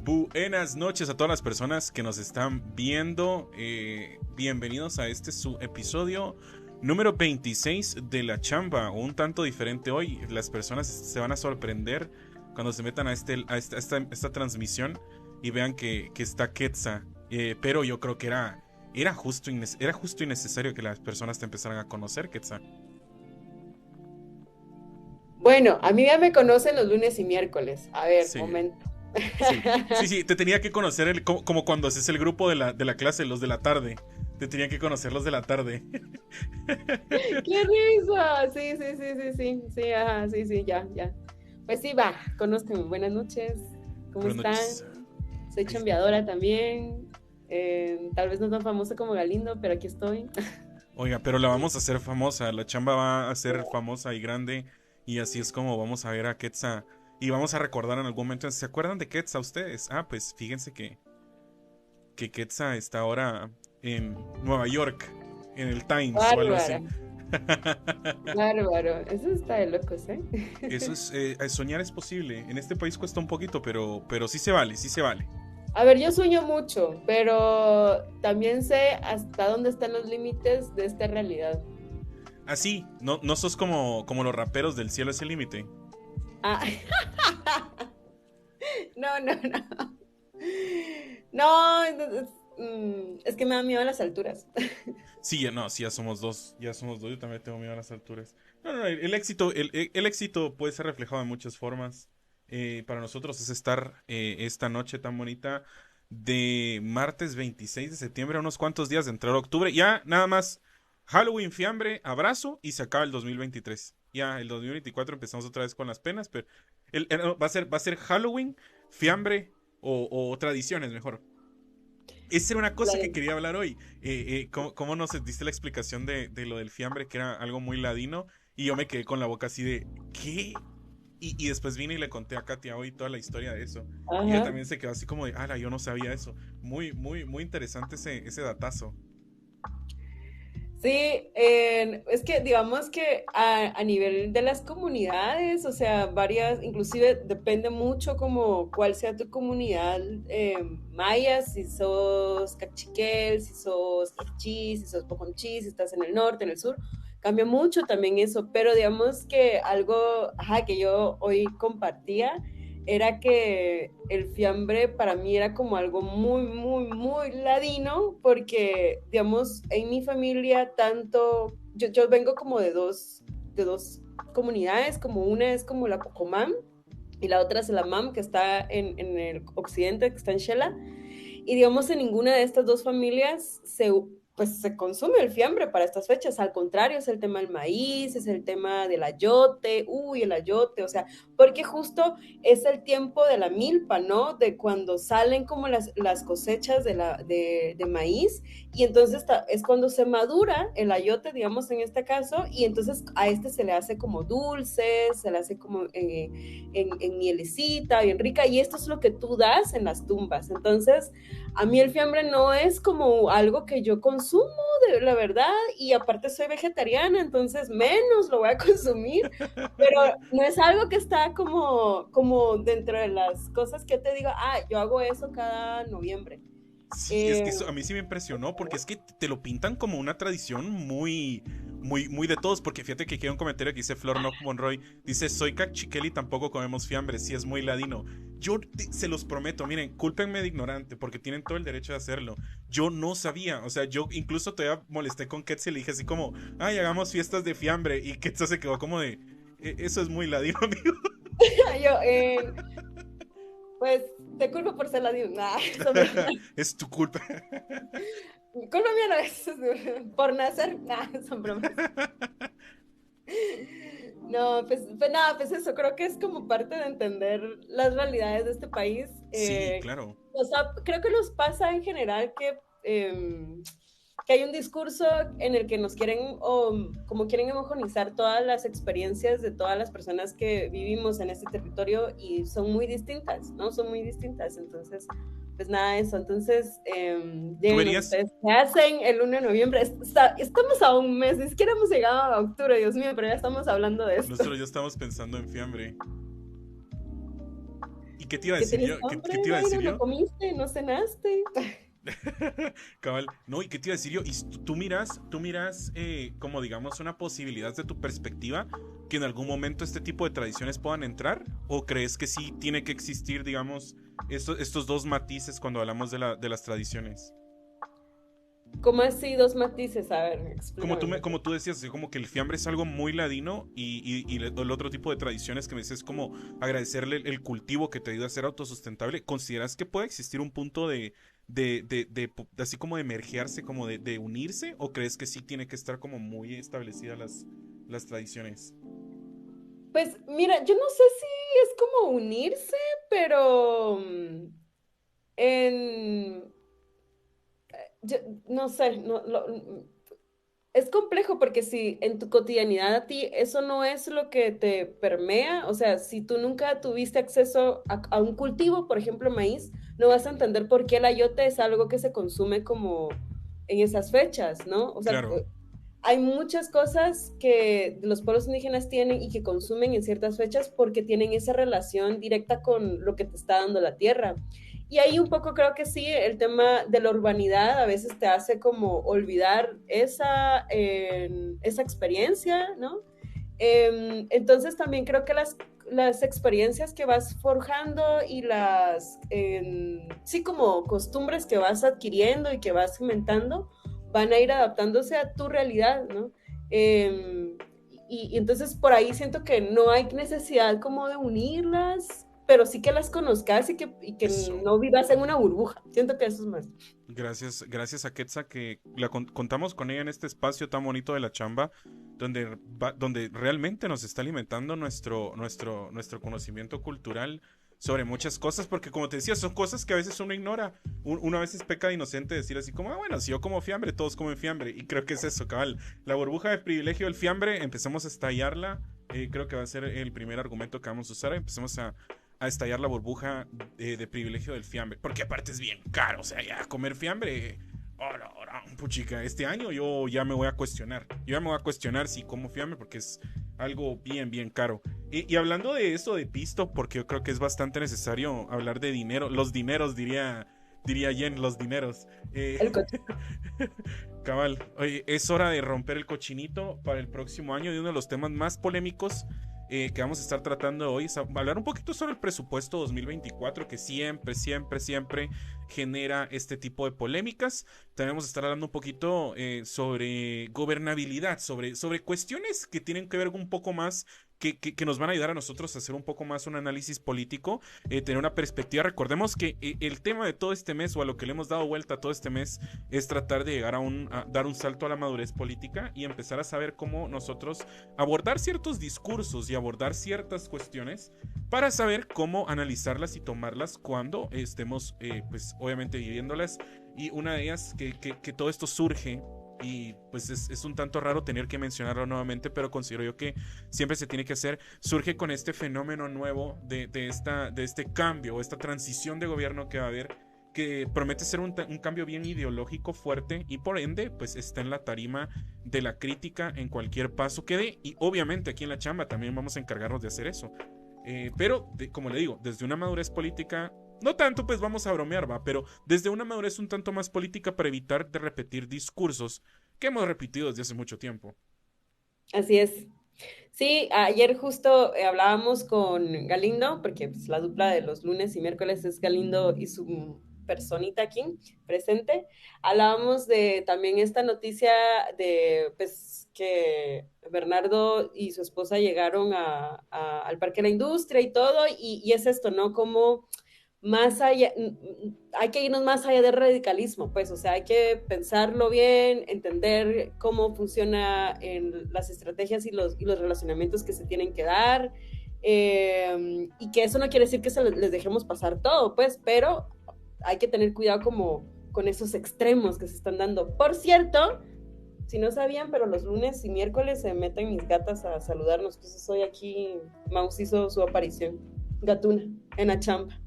Buenas noches a todas las personas que nos están viendo. Bienvenidos a este su episodio número 26 de La Chamba. Un tanto diferente hoy. Las personas se van a sorprender cuando se metan a esta transmisión y vean que está Quetzal. Pero yo creo que era justo y necesario que las personas te empezaran a conocer, Quetzal. Bueno, a mí ya me conocen los lunes y miércoles. A ver, Sí, momento. sí, te tenía que conocer como cuando haces el grupo de la clase, los de la tarde. Te tenía que conocer los de la tarde. ¡Qué risa! Sí, sí, sí, sí, sí, sí, ajá, sí, sí, ya, ya. Pues sí, va, conózcanme. Buenas noches, ¿cómo Buenas están? noches. Soy Ahí- chambeadora también. Tal vez no tan famosa como Galindo, pero aquí estoy. Oiga, pero la vamos a hacer famosa. La chamba va a ser famosa y grande. Y así es como vamos a ver a Quetzal. Y vamos a recordar en algún momento. ¿Se acuerdan de Quetzal ustedes? Ah, pues fíjense que Quetzal está ahora en Nueva York, en el Times o algo Bárbara, así. bárbaro. Eso está de locos, ¿eh? Eso es, soñar es posible. En este país cuesta un poquito, pero sí se vale, sí se vale. A ver, yo sueño mucho, pero también sé hasta dónde están los límites de esta realidad. Así, no sos como los raperos del cielo es el límite. Ah, no, no, no. No, es que me da miedo a las alturas. Sí, no, sí, ya somos dos, yo también tengo miedo a las alturas. No, el éxito, el éxito puede ser reflejado de muchas formas. Para nosotros es estar esta noche tan bonita de martes 26 de septiembre, a unos cuantos días de entrar a octubre. Ya nada más Halloween, fiambre, abrazo y se acaba el 2023. Ya el 2024 empezamos otra vez con las penas, pero va a ser Halloween, fiambre o tradiciones mejor. Esa era una cosa que quería hablar hoy. ¿Cómo nos diste la explicación de lo del fiambre, que era algo muy ladino? Y yo me quedé con la boca así de, ¿qué? Y después vine y le conté a Katia hoy toda la historia de eso. Y ella Ajá. también se quedó así como de, ala, yo no sabía eso. Muy, muy, muy interesante ese datazo. Sí, es que digamos que a nivel de las comunidades, o sea, varias, inclusive depende mucho como cuál sea tu comunidad maya, si sos cachiquel, si sos quichí, si sos poconchí, si estás en el norte, en el sur, cambia mucho también eso, pero digamos que algo, ajá, que yo hoy compartía era que el fiambre para mí era como algo muy, muy, muy ladino, porque, digamos, en mi familia tanto, yo vengo como de dos comunidades, como una es como la Pocomam y la otra es la Mam, que está en el occidente, que está en Shela, y digamos, en ninguna de estas dos familias pues se consume el fiambre para estas fechas. Al contrario, es el tema del maíz, es el tema del ayote, uy, el ayote, o sea, porque justo es el tiempo de la milpa, ¿no? De cuando salen como las cosechas de maíz, y entonces es cuando se madura el ayote, digamos, en este caso, y entonces a este se le hace como dulce, se le hace como en mielecita, bien rica, y esto es lo que tú das en las tumbas. Entonces, a mí el fiambre no es como algo que yo consumo, de la verdad, y aparte soy vegetariana, entonces menos lo voy a consumir, pero no es algo que está como dentro de las cosas que te digo, yo hago eso cada noviembre. Sí, es Eh, que eso a mí sí me impresionó porque es que te lo pintan como una tradición muy, muy, muy de todos. Porque fíjate que aquí hay un comentario que dice Flor Nock Monroy. Dice, soy cachiquel y tampoco comemos fiambre, sí es muy ladino. Se los prometo, miren, cúlpenme de ignorante porque tienen todo el derecho de hacerlo. Yo no sabía, o sea, yo incluso todavía molesté con Quetzal y le dije así como, ay, hagamos fiestas de fiambre. Y Quetzal se quedó como de, Eso es muy ladino, amigo. yo, pues, te culpo por ser la de nah, son bromas. Es tu culpa. Culpa mía no es por nacer, nah, son bromas. No, pues nada, pues eso, creo que es como parte de entender las realidades de este país. Sí, claro. O sea, creo que nos pasa en general que hay un discurso en el que nos quieren, o como quieren homogenizar todas las experiencias de todas las personas que vivimos en este territorio y son muy distintas, ¿no? Son muy distintas. Entonces, pues nada, eso. Entonces, ¿Tú díganos verías? ustedes, ¿qué hacen el 1 de noviembre? Estamos a un mes, ni siquiera hemos llegado a octubre, Dios mío, pero ya estamos hablando de esto. Nosotros ya estamos pensando en fiambre. ¿Y qué te iba a ¿Que decir tienes yo? hambre? ¿Qué te iba a Ay, decir no yo? comiste, no cenaste. Cabal, no, ¿y qué te iba a decir yo? ¿Y tú miras como digamos una posibilidad de tu perspectiva que en algún momento este tipo de tradiciones puedan entrar? ¿O crees que sí tiene que existir, digamos, estos dos matices cuando hablamos de las tradiciones? ¿Cómo así dos matices? A ver, Como tú, explícame mejor. como tú decías, así como que el fiambre es algo muy ladino y el otro tipo de tradiciones que me dices es como agradecerle el cultivo que te ayuda a ser autosustentable. ¿Consideras que puede existir un punto así como de emergearse, como de unirse? ¿O crees que sí tiene que estar como muy establecidas las tradiciones? Pues mira, yo no sé si es como unirse, pero en, yo, no sé, es complejo porque si en tu cotidianidad a ti eso no es lo que te permea, o sea, si tú nunca tuviste acceso a un cultivo, por ejemplo, maíz, no vas a entender por qué el ayote es algo que se consume como en esas fechas, ¿no? O sea, Claro, hay muchas cosas que los pueblos indígenas tienen y que consumen en ciertas fechas porque tienen esa relación directa con lo que te está dando la tierra. Y ahí un poco creo que sí, el tema de la urbanidad a veces te hace como olvidar esa experiencia, ¿no? Entonces también creo que las experiencias que vas forjando y sí, como costumbres que vas adquiriendo y que vas inventando, van a ir adaptándose a tu realidad, ¿no? Eh, y entonces por ahí siento que no hay necesidad como de unirlas, pero sí que las conozcas y que eso. no vivas en una burbuja. Siento que eso es más. Gracias, gracias a Quetza que contamos con ella en este espacio tan bonito de la chamba, donde realmente nos está alimentando nuestro conocimiento cultural sobre muchas cosas, porque como te decía, son cosas que a veces uno ignora. Uno a veces peca de inocente decir así como, ah, bueno, si yo como fiambre, todos comen fiambre. Y creo que es eso, cabal. La burbuja de privilegio del fiambre, empezamos a estallarla. Creo que va a ser el primer argumento que vamos a usar. Empecemos a estallar la burbuja de privilegio del fiambre. Porque aparte es bien caro. O sea, ya comer fiambre. Ahora, puchica, este año yo ya me voy a cuestionar. Yo ya me voy a cuestionar si como fiambre porque es algo bien, bien caro. Y hablando de eso, de pisto, porque yo creo que es bastante necesario hablar de dinero. Los dineros, diría Jen, los dineros. El coche. Cabal, oye, es hora de romper el cochinito para el próximo año y uno de los temas más polémicos que vamos a estar tratando hoy es hablar un poquito sobre el presupuesto 2024 que siempre, siempre, siempre genera este tipo de polémicas. También vamos a estar hablando un poquito sobre gobernabilidad, sobre cuestiones que tienen que ver un poco más que nos van a ayudar a nosotros a hacer un poco más un análisis político, tener una perspectiva. Recordemos que el tema de todo este mes o a lo que le hemos dado vuelta todo este mes es tratar de llegar a dar un salto a la madurez política y empezar a saber cómo nosotros abordar ciertos discursos y abordar ciertas cuestiones para saber cómo analizarlas y tomarlas cuando estemos, pues obviamente viviéndolas. Y una de ellas, que todo esto surge y pues es un tanto raro tener que mencionarlo nuevamente, pero considero yo que siempre se tiene que hacer, surge con este fenómeno nuevo de este cambio, esta transición de gobierno que va a haber, que promete ser un cambio bien ideológico fuerte y por ende pues está en la tarima de la crítica en cualquier paso que dé y obviamente aquí en la chamba también vamos a encargarnos de hacer eso. Como le digo, desde una madurez política, no tanto pues vamos a bromear, va, pero desde una madurez un tanto más política para evitar de repetir discursos que hemos repetido desde hace mucho tiempo. Así es. Sí, ayer justo hablábamos con Galindo, porque pues, la dupla de los lunes y miércoles es Galindo y su personita aquí presente. Hablábamos de también esta noticia de pues que Bernardo y su esposa llegaron al Parque de la Industria y todo, y es esto, ¿no? Como más allá, hay que irnos más allá del radicalismo, pues, o sea, hay que pensarlo bien, entender cómo funcionan las estrategias y los relacionamientos que se tienen que dar, y que eso no quiere decir que les dejemos pasar todo, pues, pero hay que tener cuidado como con esos extremos que se están dando. Por cierto, si no sabían, pero los lunes y miércoles se meten mis gatas a saludarnos, entonces hoy aquí Maus hizo su aparición, gatuna, en la chamba.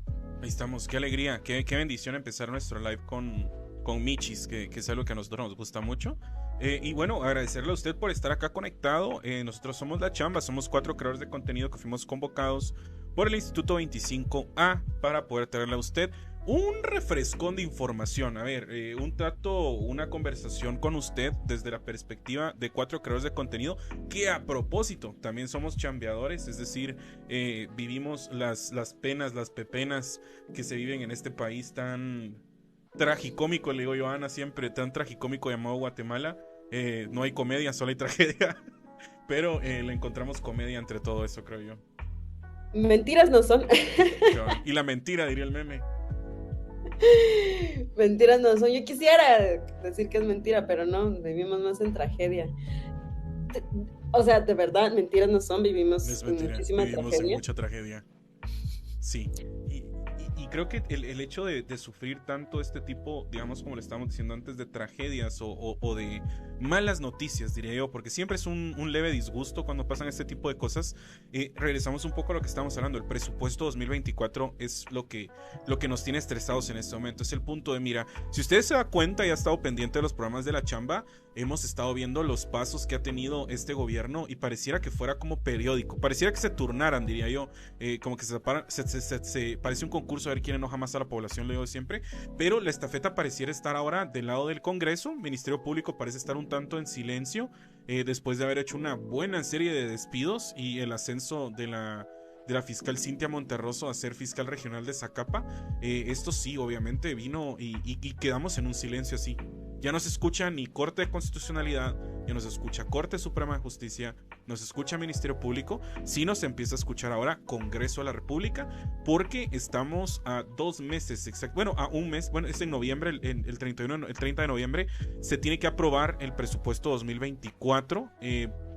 Ahí estamos, qué alegría, qué bendición empezar nuestro live con Michis, que es algo que a nosotros nos gusta mucho. Y bueno, agradecerle a usted por estar acá conectado. Nosotros somos La Chamba, somos 4 creadores de contenido que fuimos convocados por el Instituto 25A para poder traerle a usted un refrescón de información. A ver, un trato, una conversación con usted desde la perspectiva de 4 creadores de contenido que, a propósito, también somos chambeadores, es decir, vivimos las penas, las pepenas que se viven en este país tan tragicómico, le digo yo a Ana siempre, tan tragicómico llamado Guatemala. No hay comedia, solo hay tragedia, pero le encontramos comedia entre todo eso, creo yo. Mentiras no son. Y la mentira, diría el meme. Mentiras no son. Yo quisiera decir que es mentira, pero no, vivimos más en tragedia. O sea, de verdad, mentiras no son, vivimos en muchísima vivimos tragedia. En mucha tragedia. Sí. Y creo que el hecho de sufrir tanto este tipo, digamos, como le estábamos diciendo antes, de tragedias o de malas noticias, diría yo, porque siempre es un leve disgusto cuando pasan este tipo de cosas. Regresamos un poco a lo que estábamos hablando. El presupuesto 2024 es lo que nos tiene estresados en este momento. Es el punto de mira. Si usted se da cuenta y ha estado pendiente de los programas de la chamba, hemos estado viendo los pasos que ha tenido este gobierno y pareciera que fuera como periódico. Pareciera que se turnaran, diría yo. Como que se parece un concurso a ver quién enoja más a la población, lo digo siempre. Pero la estafeta pareciera estar ahora del lado del Congreso. Ministerio Público parece estar un tanto en silencio, después de haber hecho una buena serie de despidos y el ascenso de la fiscal Cintia Monterroso a ser fiscal regional de Zacapa. Esto sí, obviamente vino y quedamos en un silencio así. Ya no se escucha ni Corte de Constitucionalidad, ya no se escucha Corte Suprema de Justicia, no se escucha Ministerio Público, sí nos empieza a escuchar ahora Congreso de la República, porque estamos a 2 meses, a un mes, es en noviembre, el 30 de noviembre, se tiene que aprobar el presupuesto 2024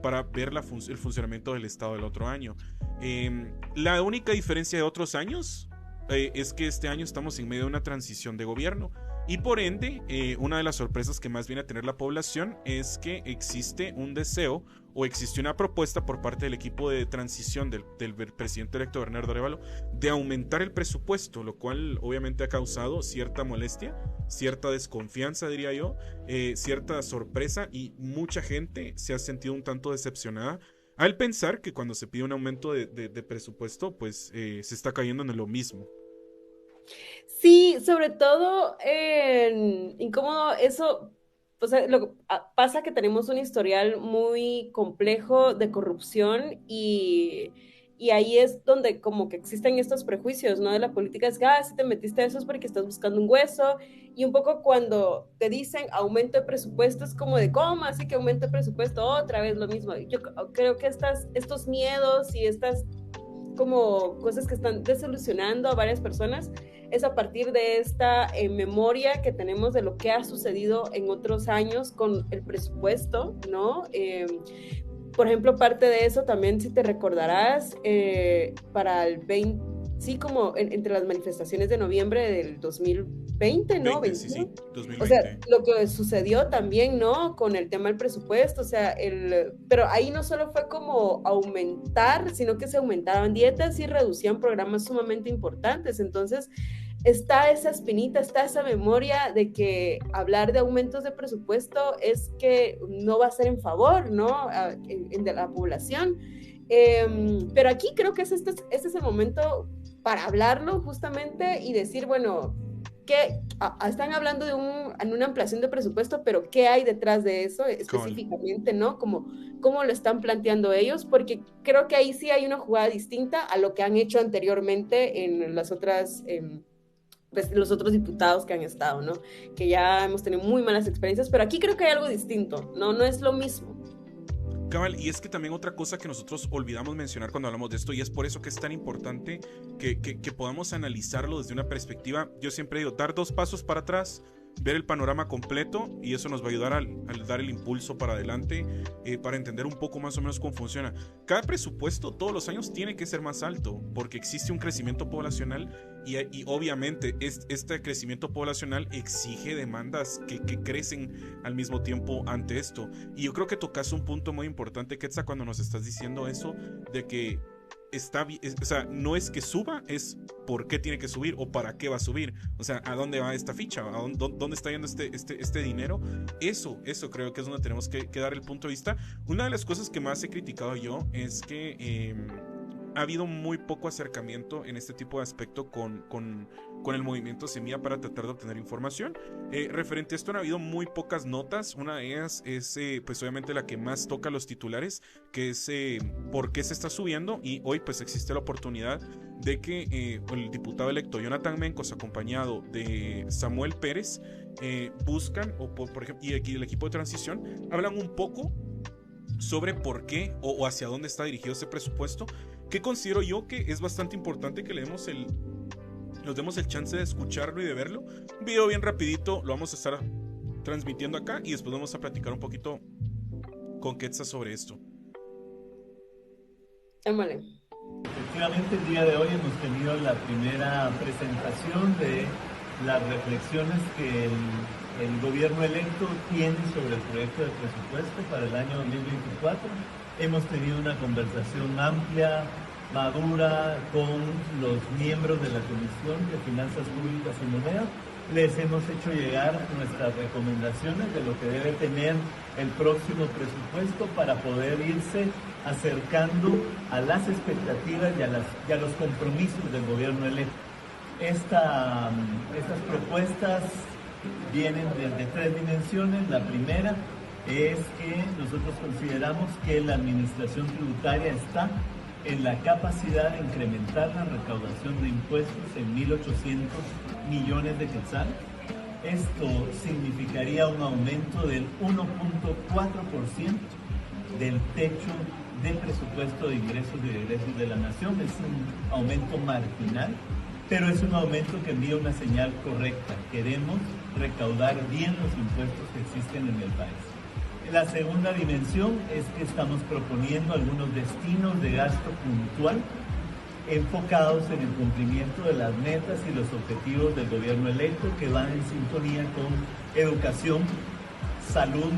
para ver el funcionamiento del Estado del otro año. La única diferencia de otros años es que este año estamos en medio de una transición de gobierno. Y por ende, una de las sorpresas que más viene a tener la población es que existe un deseo o existe una propuesta por parte del equipo de transición del presidente electo Bernardo Arévalo de aumentar el presupuesto, lo cual obviamente ha causado cierta molestia, cierta desconfianza, diría yo, cierta sorpresa, y mucha gente se ha sentido un tanto decepcionada al pensar que cuando se pide un aumento de presupuesto, pues se está cayendo en lo mismo. Sí, sobre todo incómodo eso, o sea, pasa que tenemos un historial muy complejo de corrupción y ahí es donde como que existen estos prejuicios, ¿no? De la política es que, si te metiste a eso es porque estás buscando un hueso, y un poco cuando te dicen aumento de presupuesto es como de, ¿cómo así que aumento de presupuesto? Otra vez lo mismo. Yo creo que estos miedos y estas como cosas que están desilusionando a varias personas es a partir de esta memoria que tenemos de lo que ha sucedido en otros años con el presupuesto, ¿no? Por ejemplo, parte de eso también, si te recordarás, para el 20, sí, como entre las manifestaciones de noviembre del 2020, ¿no? 20, sí, 2020. O sea, lo que sucedió también, ¿no? Con el tema del presupuesto, o sea, pero ahí no solo fue como aumentar, sino que se aumentaban dietas y reducían programas sumamente importantes. Entonces, está esa espinita, está esa memoria de que hablar de aumentos de presupuesto es que no va a ser en favor, ¿no? De la población. Pero aquí creo que este es el momento para hablarlo justamente y decir, bueno, que están hablando de una ampliación de presupuesto, pero ¿qué hay detrás de eso específicamente, no? ¿Cómo lo están planteando ellos? Porque creo que ahí sí hay una jugada distinta a lo que han hecho anteriormente en las otras... pues los otros diputados que han estado, ¿no? Que ya hemos tenido muy malas experiencias, pero aquí creo que hay algo distinto, no es lo mismo. Cabal, y es que también otra cosa que nosotros olvidamos mencionar cuando hablamos de esto, y es por eso que es tan importante que podamos analizarlo desde una perspectiva, yo siempre digo, dar 2 pasos para atrás, ver el panorama completo, y eso nos va a ayudar al dar el impulso para adelante, para entender un poco más o menos cómo funciona. Cada presupuesto todos los años tiene que ser más alto, porque existe un crecimiento poblacional y obviamente este crecimiento poblacional exige demandas que crecen al mismo tiempo ante esto. Y yo creo que tocas un punto muy importante, Quetzal, cuando nos estás diciendo eso, de que o sea, no es que suba, es por qué tiene que subir o para qué va a subir. O sea, ¿a dónde va esta ficha? ¿Dónde está yendo este dinero? Eso creo que es donde tenemos que dar el punto de vista. Una de las cosas que más he criticado yo es que ha habido muy poco acercamiento en este tipo de aspecto con el movimiento Semilla para tratar de obtener información. Referente a esto han habido muy pocas notas. Una de ellas es pues obviamente la que más toca los titulares, que es por qué se está subiendo, y hoy pues existe la oportunidad de que el diputado electo Jonathan Mencos, acompañado de Samuel Pérez, buscan, o por ejemplo, y aquí el equipo de transición, hablan un poco sobre por qué o hacia dónde está dirigido ese presupuesto, que considero yo que es bastante importante que nos demos el chance de escucharlo y de verlo. Un video bien rapidito, lo vamos a estar transmitiendo acá y después vamos a platicar un poquito con Quetzal sobre esto. Émale. Efectivamente, el día de hoy hemos tenido la primera presentación de las reflexiones que el gobierno electo tiene sobre el proyecto de presupuesto para el año 2024. Hemos tenido una conversación amplia, madura, con los miembros de la Comisión de Finanzas Públicas y Moneda. Les hemos hecho llegar nuestras recomendaciones de lo que debe tener el próximo presupuesto para poder irse acercando a las expectativas y a los compromisos del gobierno electo. Estas propuestas vienen desde tres dimensiones. La primera es que nosotros consideramos que la administración tributaria está en la capacidad de incrementar la recaudación de impuestos en 1.800 millones de quetzales. Esto significaría un aumento del 1.4% del techo de presupuesto de ingresos y egresos de la nación. Es un aumento marginal, pero es un aumento que envía una señal correcta. Queremos recaudar bien los impuestos que existen en el país. La segunda dimensión es que estamos proponiendo algunos destinos de gasto puntual enfocados en el cumplimiento de las metas y los objetivos del gobierno electo, que van en sintonía con educación, salud,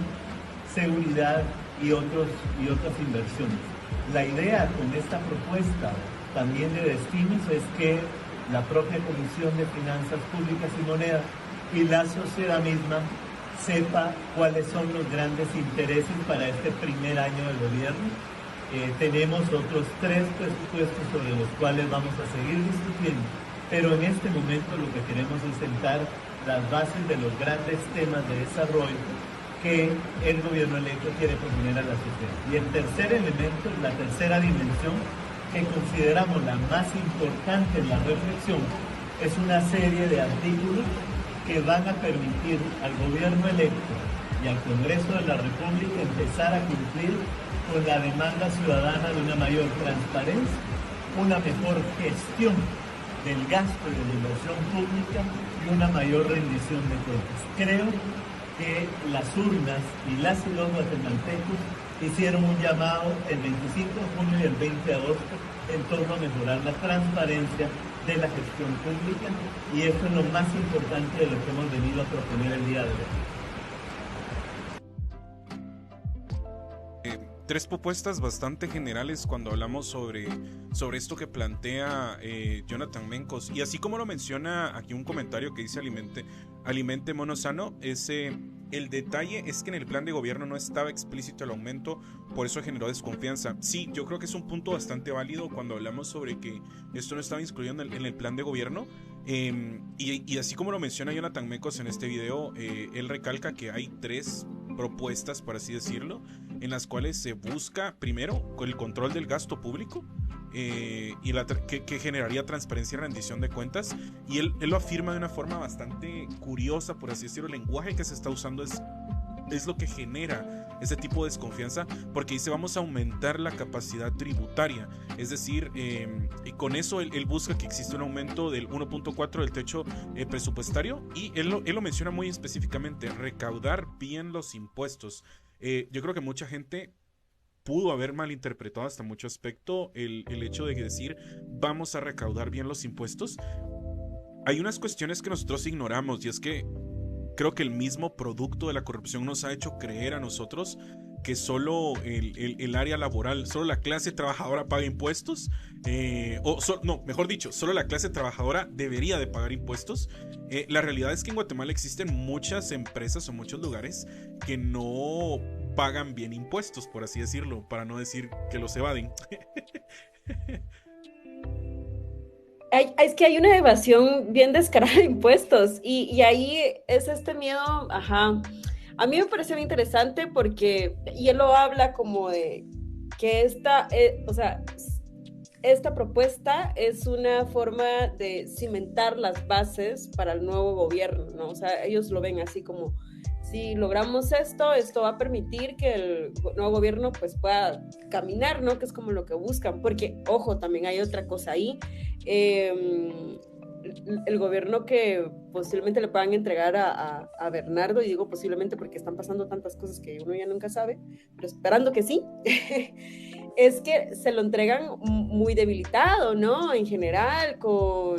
seguridad y otras inversiones. La idea con esta propuesta también de destinos es que la propia Comisión de Finanzas Públicas y Moneda y la sociedad misma sepa cuáles son los grandes intereses para este primer año del gobierno. Tenemos otros 3 presupuestos sobre los cuales vamos a seguir discutiendo, pero en este momento lo que queremos es sentar las bases de los grandes temas de desarrollo que el gobierno electo quiere proponer a la sociedad. Y el tercer elemento, la tercera dimensión, que consideramos la más importante en la reflexión, es una serie de artículos que van a permitir al gobierno electo y al Congreso de la República empezar a cumplir con la demanda ciudadana de una mayor transparencia, una mejor gestión del gasto y de la inversión pública y una mayor rendición de cuentas. Creo que las urnas y los guatemaltecos hicieron un llamado el 25 de junio y el 20 de agosto en torno a mejorar la transparencia de la gestión pública, y eso es lo más importante de lo que hemos venido a proponer el día de hoy. 3 propuestas bastante generales cuando hablamos sobre esto que plantea Jonathan Mencos, y así como lo menciona aquí un comentario que dice Alimente Mono Sano, el detalle es que en el plan de gobierno no estaba explícito el aumento, por eso generó desconfianza. Sí, yo creo que es un punto bastante válido cuando hablamos sobre que esto no estaba incluido en el plan de gobierno. Y así como lo menciona Jonathan Mencos en este video, él recalca que hay 3 propuestas, por así decirlo, en las cuales se busca primero el control del gasto público, y que generaría transparencia y rendición de cuentas, y él lo afirma de una forma bastante curiosa, por así decirlo. El lenguaje que se está usando es lo que genera ese tipo de desconfianza, porque dice vamos a aumentar la capacidad tributaria, es decir, y con eso él busca que exista un aumento del 1.4 del techo presupuestario, y él lo menciona muy específicamente: recaudar bien los impuestos. Yo creo que mucha gente pudo haber malinterpretado hasta mucho aspecto el hecho de decir vamos a recaudar bien los impuestos. Hay unas cuestiones que nosotros ignoramos, y es que creo que el mismo producto de la corrupción nos ha hecho creer a nosotros que solo el área laboral, solo la clase trabajadora paga impuestos, mejor dicho, solo la clase trabajadora debería de pagar impuestos. La realidad es que en Guatemala existen muchas empresas o muchos lugares que no pagan bien impuestos, por así decirlo, para no decir que los evaden. Es que hay una evasión bien descarada de impuestos y ahí es este miedo, ajá. A mí me pareció bien interesante porque, y él lo habla como de que o sea, esta propuesta es una forma de cimentar las bases para el nuevo gobierno, ¿no? O sea, ellos lo ven así como, si logramos esto va a permitir que el nuevo gobierno pues pueda caminar, ¿no? Que es como lo que buscan, porque, ojo, también hay otra cosa ahí. El gobierno que posiblemente le puedan entregar a Bernardo, y digo posiblemente porque están pasando tantas cosas que uno ya nunca sabe, pero esperando que sí, es que se lo entregan muy debilitado, ¿no? En general, con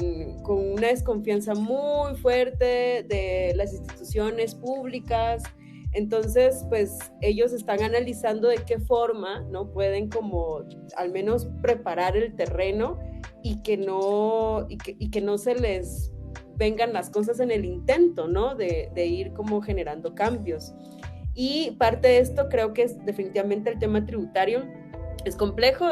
una desconfianza muy fuerte de las instituciones públicas. Entonces, pues ellos están analizando de qué forma, ¿no? Pueden como al menos preparar el terreno y que no se les vengan las cosas en el intento, ¿no? De ir como generando cambios. Y parte de esto creo que es definitivamente el tema tributario. Es complejo,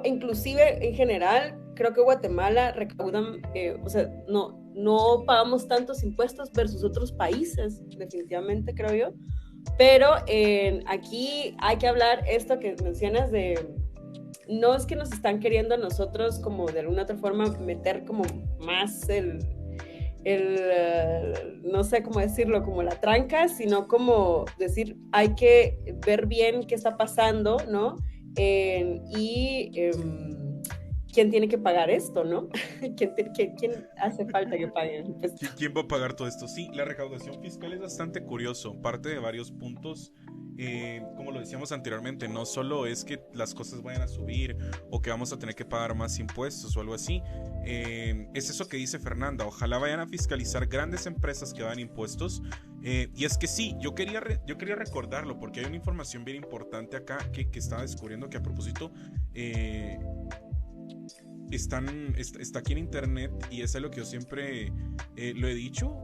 inclusive en general, creo que Guatemala recaudan, o sea, no pagamos tantos impuestos versus otros países, definitivamente creo yo, pero aquí hay que hablar esto que mencionas de, no es que nos están queriendo a nosotros como de alguna otra forma meter como más no sé cómo decirlo, como la tranca, sino como decir, hay que ver bien qué está pasando, ¿no? Y quién tiene que pagar esto, ¿no? ¿Quién hace falta que pague? Pues, ¿Quién va a pagar todo esto? Sí, la recaudación fiscal es bastante curioso, parte de varios puntos. Como lo decíamos anteriormente, no solo es que las cosas vayan a subir o que vamos a tener que pagar más impuestos o algo así, es eso que dice Fernanda, ojalá vayan a fiscalizar grandes empresas que dan impuestos, y es que sí, yo quería recordarlo porque hay una información bien importante acá que estaba descubriendo, que a propósito está aquí en internet, y es algo que yo siempre lo he dicho.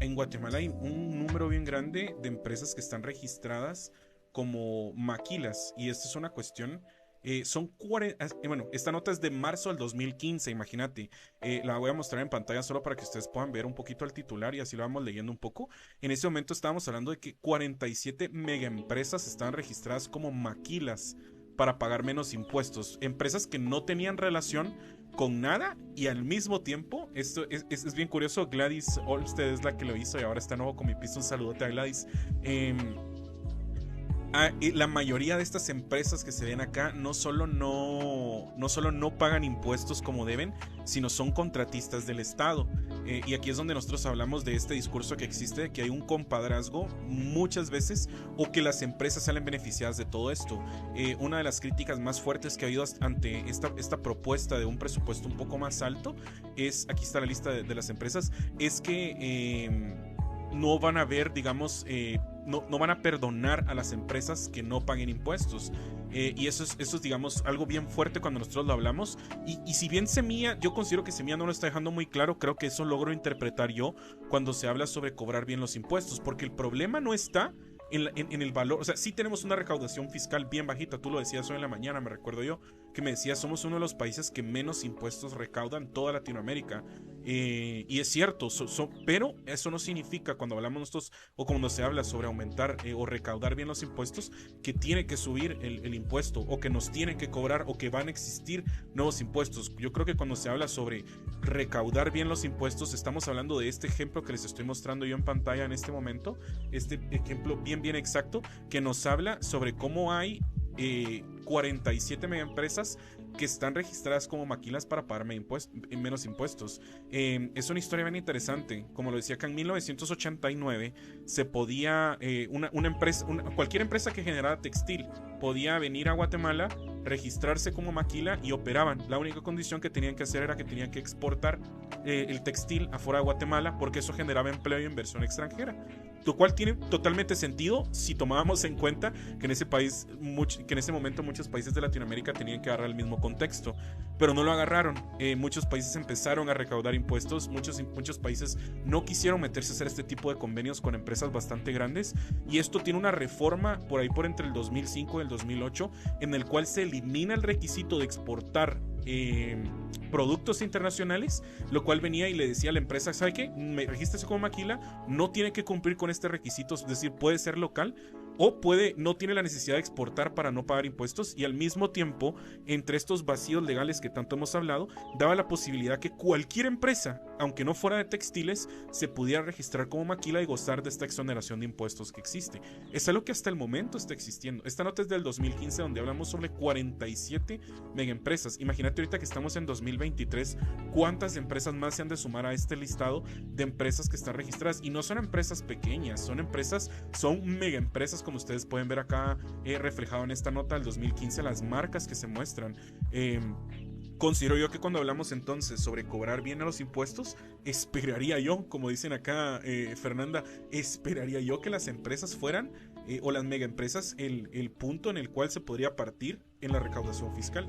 En Guatemala hay un número bien grande de empresas que están registradas como maquilas, y esta es una cuestión. Bueno, esta nota es de marzo del 2015, imagínate. La voy a mostrar en pantalla solo para que ustedes puedan ver un poquito el titular y así lo vamos leyendo un poco. En ese momento estábamos hablando de que 47 megaempresas estaban registradas como maquilas para pagar menos impuestos. Empresas que no tenían relación con nada, y al mismo tiempo, esto es bien curioso. Gladys Olmsted es la que lo hizo y ahora está nuevo con mi piso. Un saludote a Gladys. La mayoría de estas empresas que se ven acá no solo no pagan impuestos como deben, sino son contratistas del Estado. Y aquí es donde nosotros hablamos de este discurso que existe, de que hay un compadrazgo muchas veces, o que las empresas salen beneficiadas de todo esto. Una de las críticas más fuertes que ha habido ante esta propuesta de un presupuesto un poco más alto es, aquí está la lista de las empresas, es que no van a ver, digamos, no van a perdonar a las empresas que no paguen impuestos. Y eso es, digamos, algo bien fuerte cuando nosotros lo hablamos. Y si bien Semilla, yo considero que Semilla no lo está dejando muy claro, creo que eso logro interpretar yo cuando se habla sobre cobrar bien los impuestos, porque el problema no está en el valor. O sea, sí tenemos una recaudación fiscal bien bajita. Tú lo decías hoy en la mañana, me recuerdo yo, que me decías, somos uno de los países que menos impuestos recaudan en toda Latinoamérica. Y es cierto, pero eso no significa, cuando hablamos nosotros, o cuando se habla sobre aumentar o recaudar bien los impuestos, que tiene que subir el impuesto, o que nos tienen que cobrar, o que van a existir nuevos impuestos. Yo creo que cuando se habla sobre recaudar bien los impuestos, estamos hablando de este ejemplo que les estoy mostrando yo en pantalla en este momento, este ejemplo bien exacto, que nos habla sobre cómo hay 47 megaempresas que están registradas como maquilas para pagar menos impuestos. Es una historia bien interesante. Como lo decía acá, en 1989 se podía, cualquier empresa que generara textil podía venir a Guatemala, registrarse como maquila y operaban. La única condición que tenían que hacer era que tenían que exportar el textil afuera de Guatemala, porque eso generaba empleo y inversión extranjera. Lo cual tiene totalmente sentido si tomábamos en cuenta que en ese país, que en ese momento muchos países de Latinoamérica tenían que agarrar el mismo contexto, pero no lo agarraron. Muchos países empezaron a recaudar impuestos, muchos países no quisieron meterse a hacer este tipo de convenios con empresas bastante grandes, y esto tiene una reforma por ahí por entre el 2005 y el 2008, en el cual se elimina el requisito de exportar productos internacionales, lo cual venía y le decía a la empresa, ¿sabe qué? Me regístrese como maquila, no tiene que cumplir con este requisito, es decir, puede ser local o no tiene la necesidad de exportar para no pagar impuestos, y al mismo tiempo, entre estos vacíos legales que tanto hemos hablado, daba la posibilidad que cualquier empresa, aunque no fuera de textiles, se pudiera registrar como maquila y gozar de esta exoneración de impuestos que existe. Es algo que hasta el momento está existiendo. Esta nota es del 2015, donde hablamos sobre 47 megaempresas. Imagínate ahorita que estamos en 2023, cuántas empresas más se han de sumar a este listado de empresas que están registradas, y no son empresas pequeñas, son megaempresas, como ustedes pueden ver acá reflejado en esta nota del 2015, las marcas que se muestran. Considero yo que cuando hablamos entonces sobre cobrar bien a los impuestos, esperaría yo, como dicen acá Fernanda, esperaría yo que las empresas fueran, o las megaempresas, el punto en el cual se podría partir en la recaudación fiscal.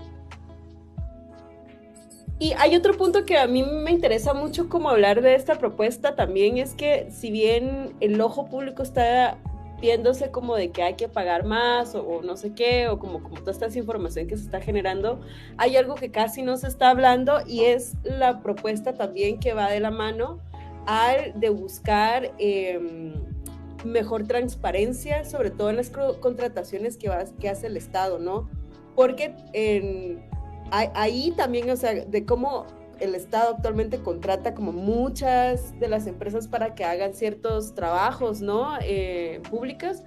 Y hay otro punto que a mí me interesa mucho como hablar de esta propuesta también, es que si bien el ojo público está viéndose como de que hay que pagar más o no sé qué, o como toda esta información que se está generando, hay algo que casi no se está hablando, y es la propuesta también que va de la mano al de buscar mejor transparencia, sobre todo en las contrataciones que hace el Estado, ¿no? Porque ahí también, o sea, de cómo el Estado actualmente contrata como muchas de las empresas para que hagan ciertos trabajos, ¿no? Públicos,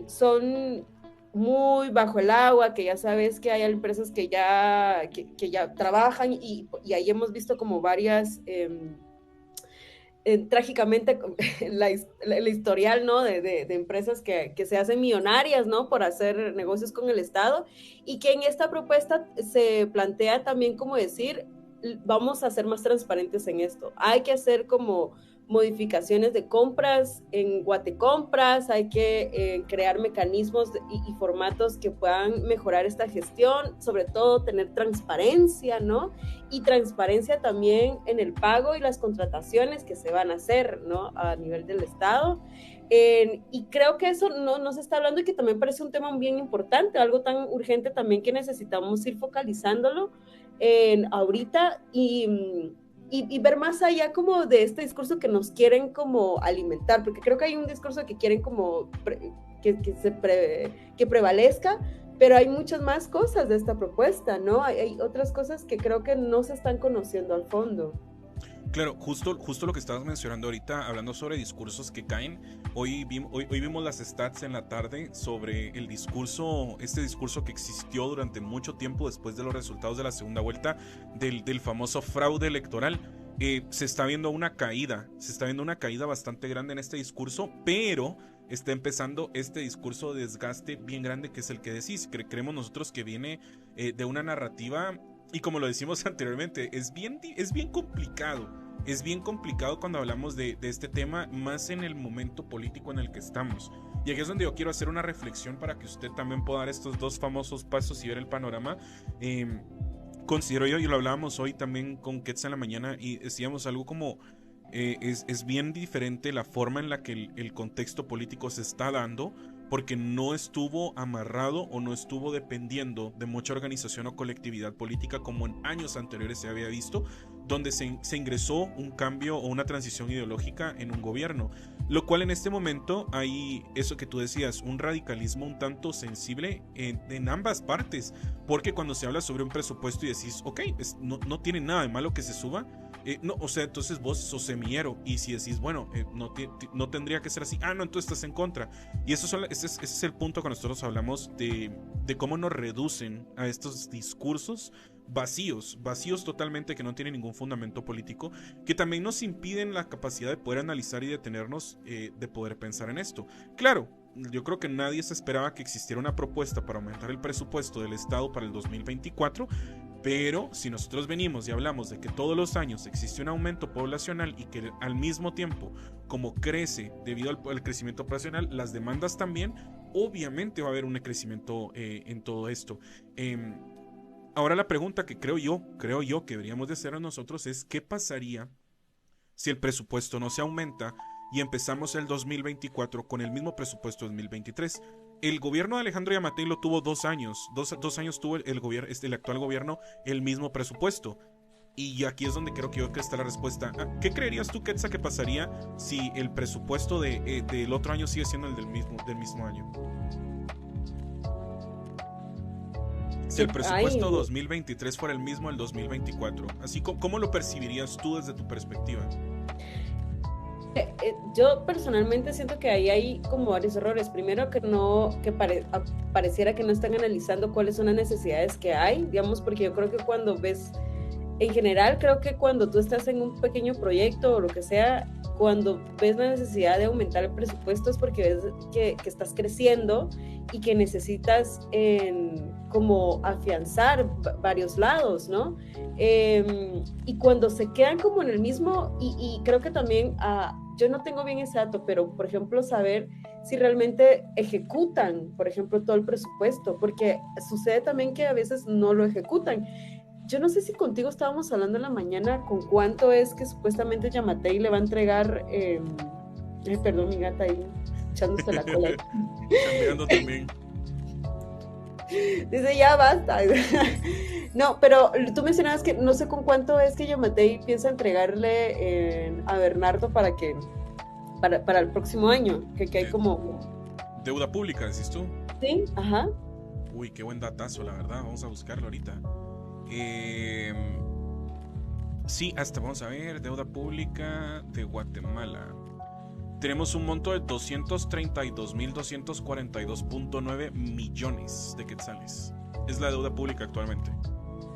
son muy bajo el agua, que ya sabes que hay empresas que ya trabajan, y ahí hemos visto como varias... trágicamente el historial, ¿no? de empresas que se hacen millonarias, ¿no? Por hacer negocios con el Estado, y que en esta propuesta se plantea también como decir, vamos a ser más transparentes en esto. Hay que hacer como modificaciones de compras en Guatecompras, hay que crear mecanismos y formatos que puedan mejorar esta gestión, sobre todo tener transparencia, ¿no? Y transparencia también en el pago y las contrataciones que se van a hacer, ¿no? A nivel del Estado. Y creo que eso no se está hablando, y que también parece un tema bien importante, algo tan urgente también que necesitamos ir focalizándolo ahorita, y ver más allá como de este discurso que nos quieren como alimentar, porque creo que hay un discurso que quieren como que prevalezca, pero hay muchas más cosas de esta propuesta, ¿no? Hay otras cosas que creo que no se están conociendo al fondo. Claro, justo lo que estabas mencionando ahorita, hablando sobre discursos que caen. Hoy vimos las stats en la tarde sobre este discurso que existió durante mucho tiempo después de los resultados de la segunda vuelta del famoso fraude electoral. Se está viendo una caída bastante grande en este discurso, pero está empezando este discurso de desgaste bien grande, que es el que decís. Creemos nosotros que viene de una narrativa, y como lo decimos anteriormente, es bien complicado. Es bien complicado cuando hablamos de este tema, más en el momento político en el que estamos. Y aquí es donde yo quiero hacer una reflexión para que usted también pueda dar estos dos famosos pasos y ver el panorama. Considero yo, y lo hablábamos hoy también con Quetzal en la mañana, y decíamos algo como... es bien diferente la forma en la que el contexto político se está dando, porque no estuvo amarrado o no estuvo dependiendo de mucha organización o colectividad política como en años anteriores se había visto, donde se ingresó un cambio o una transición ideológica en un gobierno, lo cual en este momento hay eso que tú decías, un radicalismo un tanto sensible en ambas partes, porque cuando se habla sobre un presupuesto y decís, ok, no tiene nada de malo que se suba, no, o sea, entonces vos sos semillero, y si decís, bueno, no tendría que ser así, no, entonces estás en contra. Y ese es el punto cuando nosotros hablamos de cómo nos reducen a estos discursos vacíos totalmente, que no tienen ningún fundamento político, que también nos impiden la capacidad de poder analizar y detenernos, de poder pensar en esto. Claro, yo creo que nadie se esperaba que existiera una propuesta para aumentar el presupuesto del Estado para el 2024, pero si nosotros venimos y hablamos de que todos los años existe un aumento poblacional, y que al mismo tiempo, como crece debido al crecimiento poblacional, las demandas también, obviamente va a haber un crecimiento en todo esto. Ahora la pregunta que creo yo que deberíamos de hacer a nosotros es: ¿qué pasaría si el presupuesto no se aumenta y empezamos el 2024 con el mismo presupuesto de 2023? El gobierno de Alejandro Yamatei lo tuvo 2 años. Dos años tuvo el actual gobierno el mismo presupuesto. Y aquí es donde creo que está la respuesta. ¿Qué creerías tú, Quetzal, que pasaría si el presupuesto del otro año sigue siendo el del mismo año? Si el presupuesto 2023 fuera el mismo del 2024, así ¿cómo lo percibirías tú desde tu perspectiva? Yo personalmente siento que ahí hay como varios errores. Primero, que pareciera que no están analizando cuáles son las necesidades que hay, digamos, porque yo creo que cuando ves, en general, creo que cuando tú estás en un pequeño proyecto o lo que sea, cuando ves la necesidad de aumentar el presupuesto es porque ves que estás creciendo y que necesitas como afianzar varios lados, ¿no? Y cuando se quedan como en el mismo, y creo que también, yo no tengo bien ese dato, pero por ejemplo saber si realmente ejecutan, por ejemplo, todo el presupuesto, porque sucede también que a veces no lo ejecutan. Yo no sé si contigo estábamos hablando en la mañana con cuánto es que supuestamente Yamatei le va a entregar, perdón, mi gata ahí echándose la cola. Cambiando también. Dice, ya basta. No, pero tú mencionabas que no sé con cuánto es que Yamatei piensa entregarle a Bernardo para el próximo año, que hay como... Deuda pública, decís tú. Sí, ajá. Uy, qué buen datazo, la verdad. Vamos a buscarlo ahorita. Sí, hasta vamos a ver, deuda pública de Guatemala. Tenemos un monto de 232.242.9 millones de quetzales. Es la deuda pública actualmente.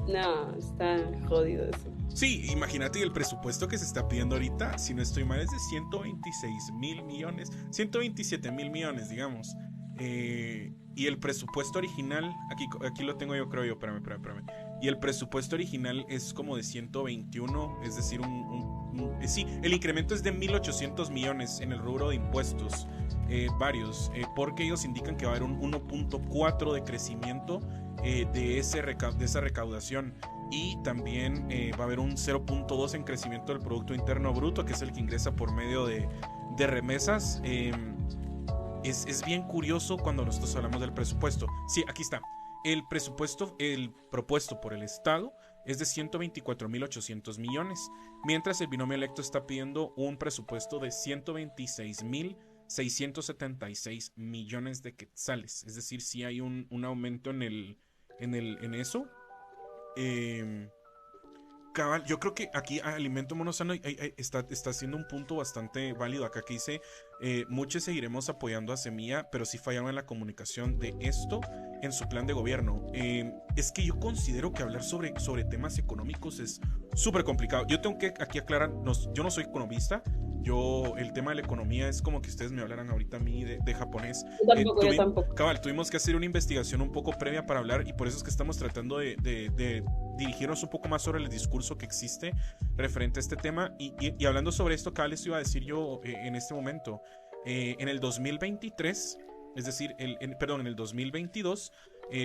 No, está jodido eso. Sí, imagínate el presupuesto que se está pidiendo ahorita, si no estoy mal, es de 126.000 millones, 127.000 millones, digamos. Y el presupuesto original, aquí lo tengo yo, creo yo, espérame. Y el presupuesto original es como de 121, es decir, sí, el incremento es de 1.800 millones en el rubro de impuestos, varios, porque ellos indican que va a haber un 1.4 de crecimiento de esa recaudación. Y también va a haber un 0.2 en crecimiento del Producto Interno Bruto, que es el que ingresa por medio de remesas. Es bien curioso cuando nosotros hablamos del presupuesto. Sí, aquí está. El presupuesto, el propuesto por el Estado, es de 124.800 millones, mientras el binomio electo está pidiendo un presupuesto de 126.676 millones de quetzales. Es decir, sí hay un aumento en eso. Cabal, yo creo que aquí Alimento Mono Sano está haciendo un punto bastante válido acá que dice, muchos seguiremos apoyando a Semilla, pero sí fallaron en la comunicación de esto en su plan de gobierno. Es que yo considero que hablar sobre temas económicos es súper complicado. Yo tengo que aquí aclarar, yo no soy economista. El tema de la economía es como que ustedes me hablaran ahorita a mí de japonés. Yo tampoco. Cabal, tuvimos que hacer una investigación un poco previa para hablar, y por eso es que estamos tratando de dirigirnos un poco más sobre el discurso que existe referente a este tema. Y hablando sobre esto, cabal, les iba a decir yo en este momento. En el 2023, es decir, en el 2022,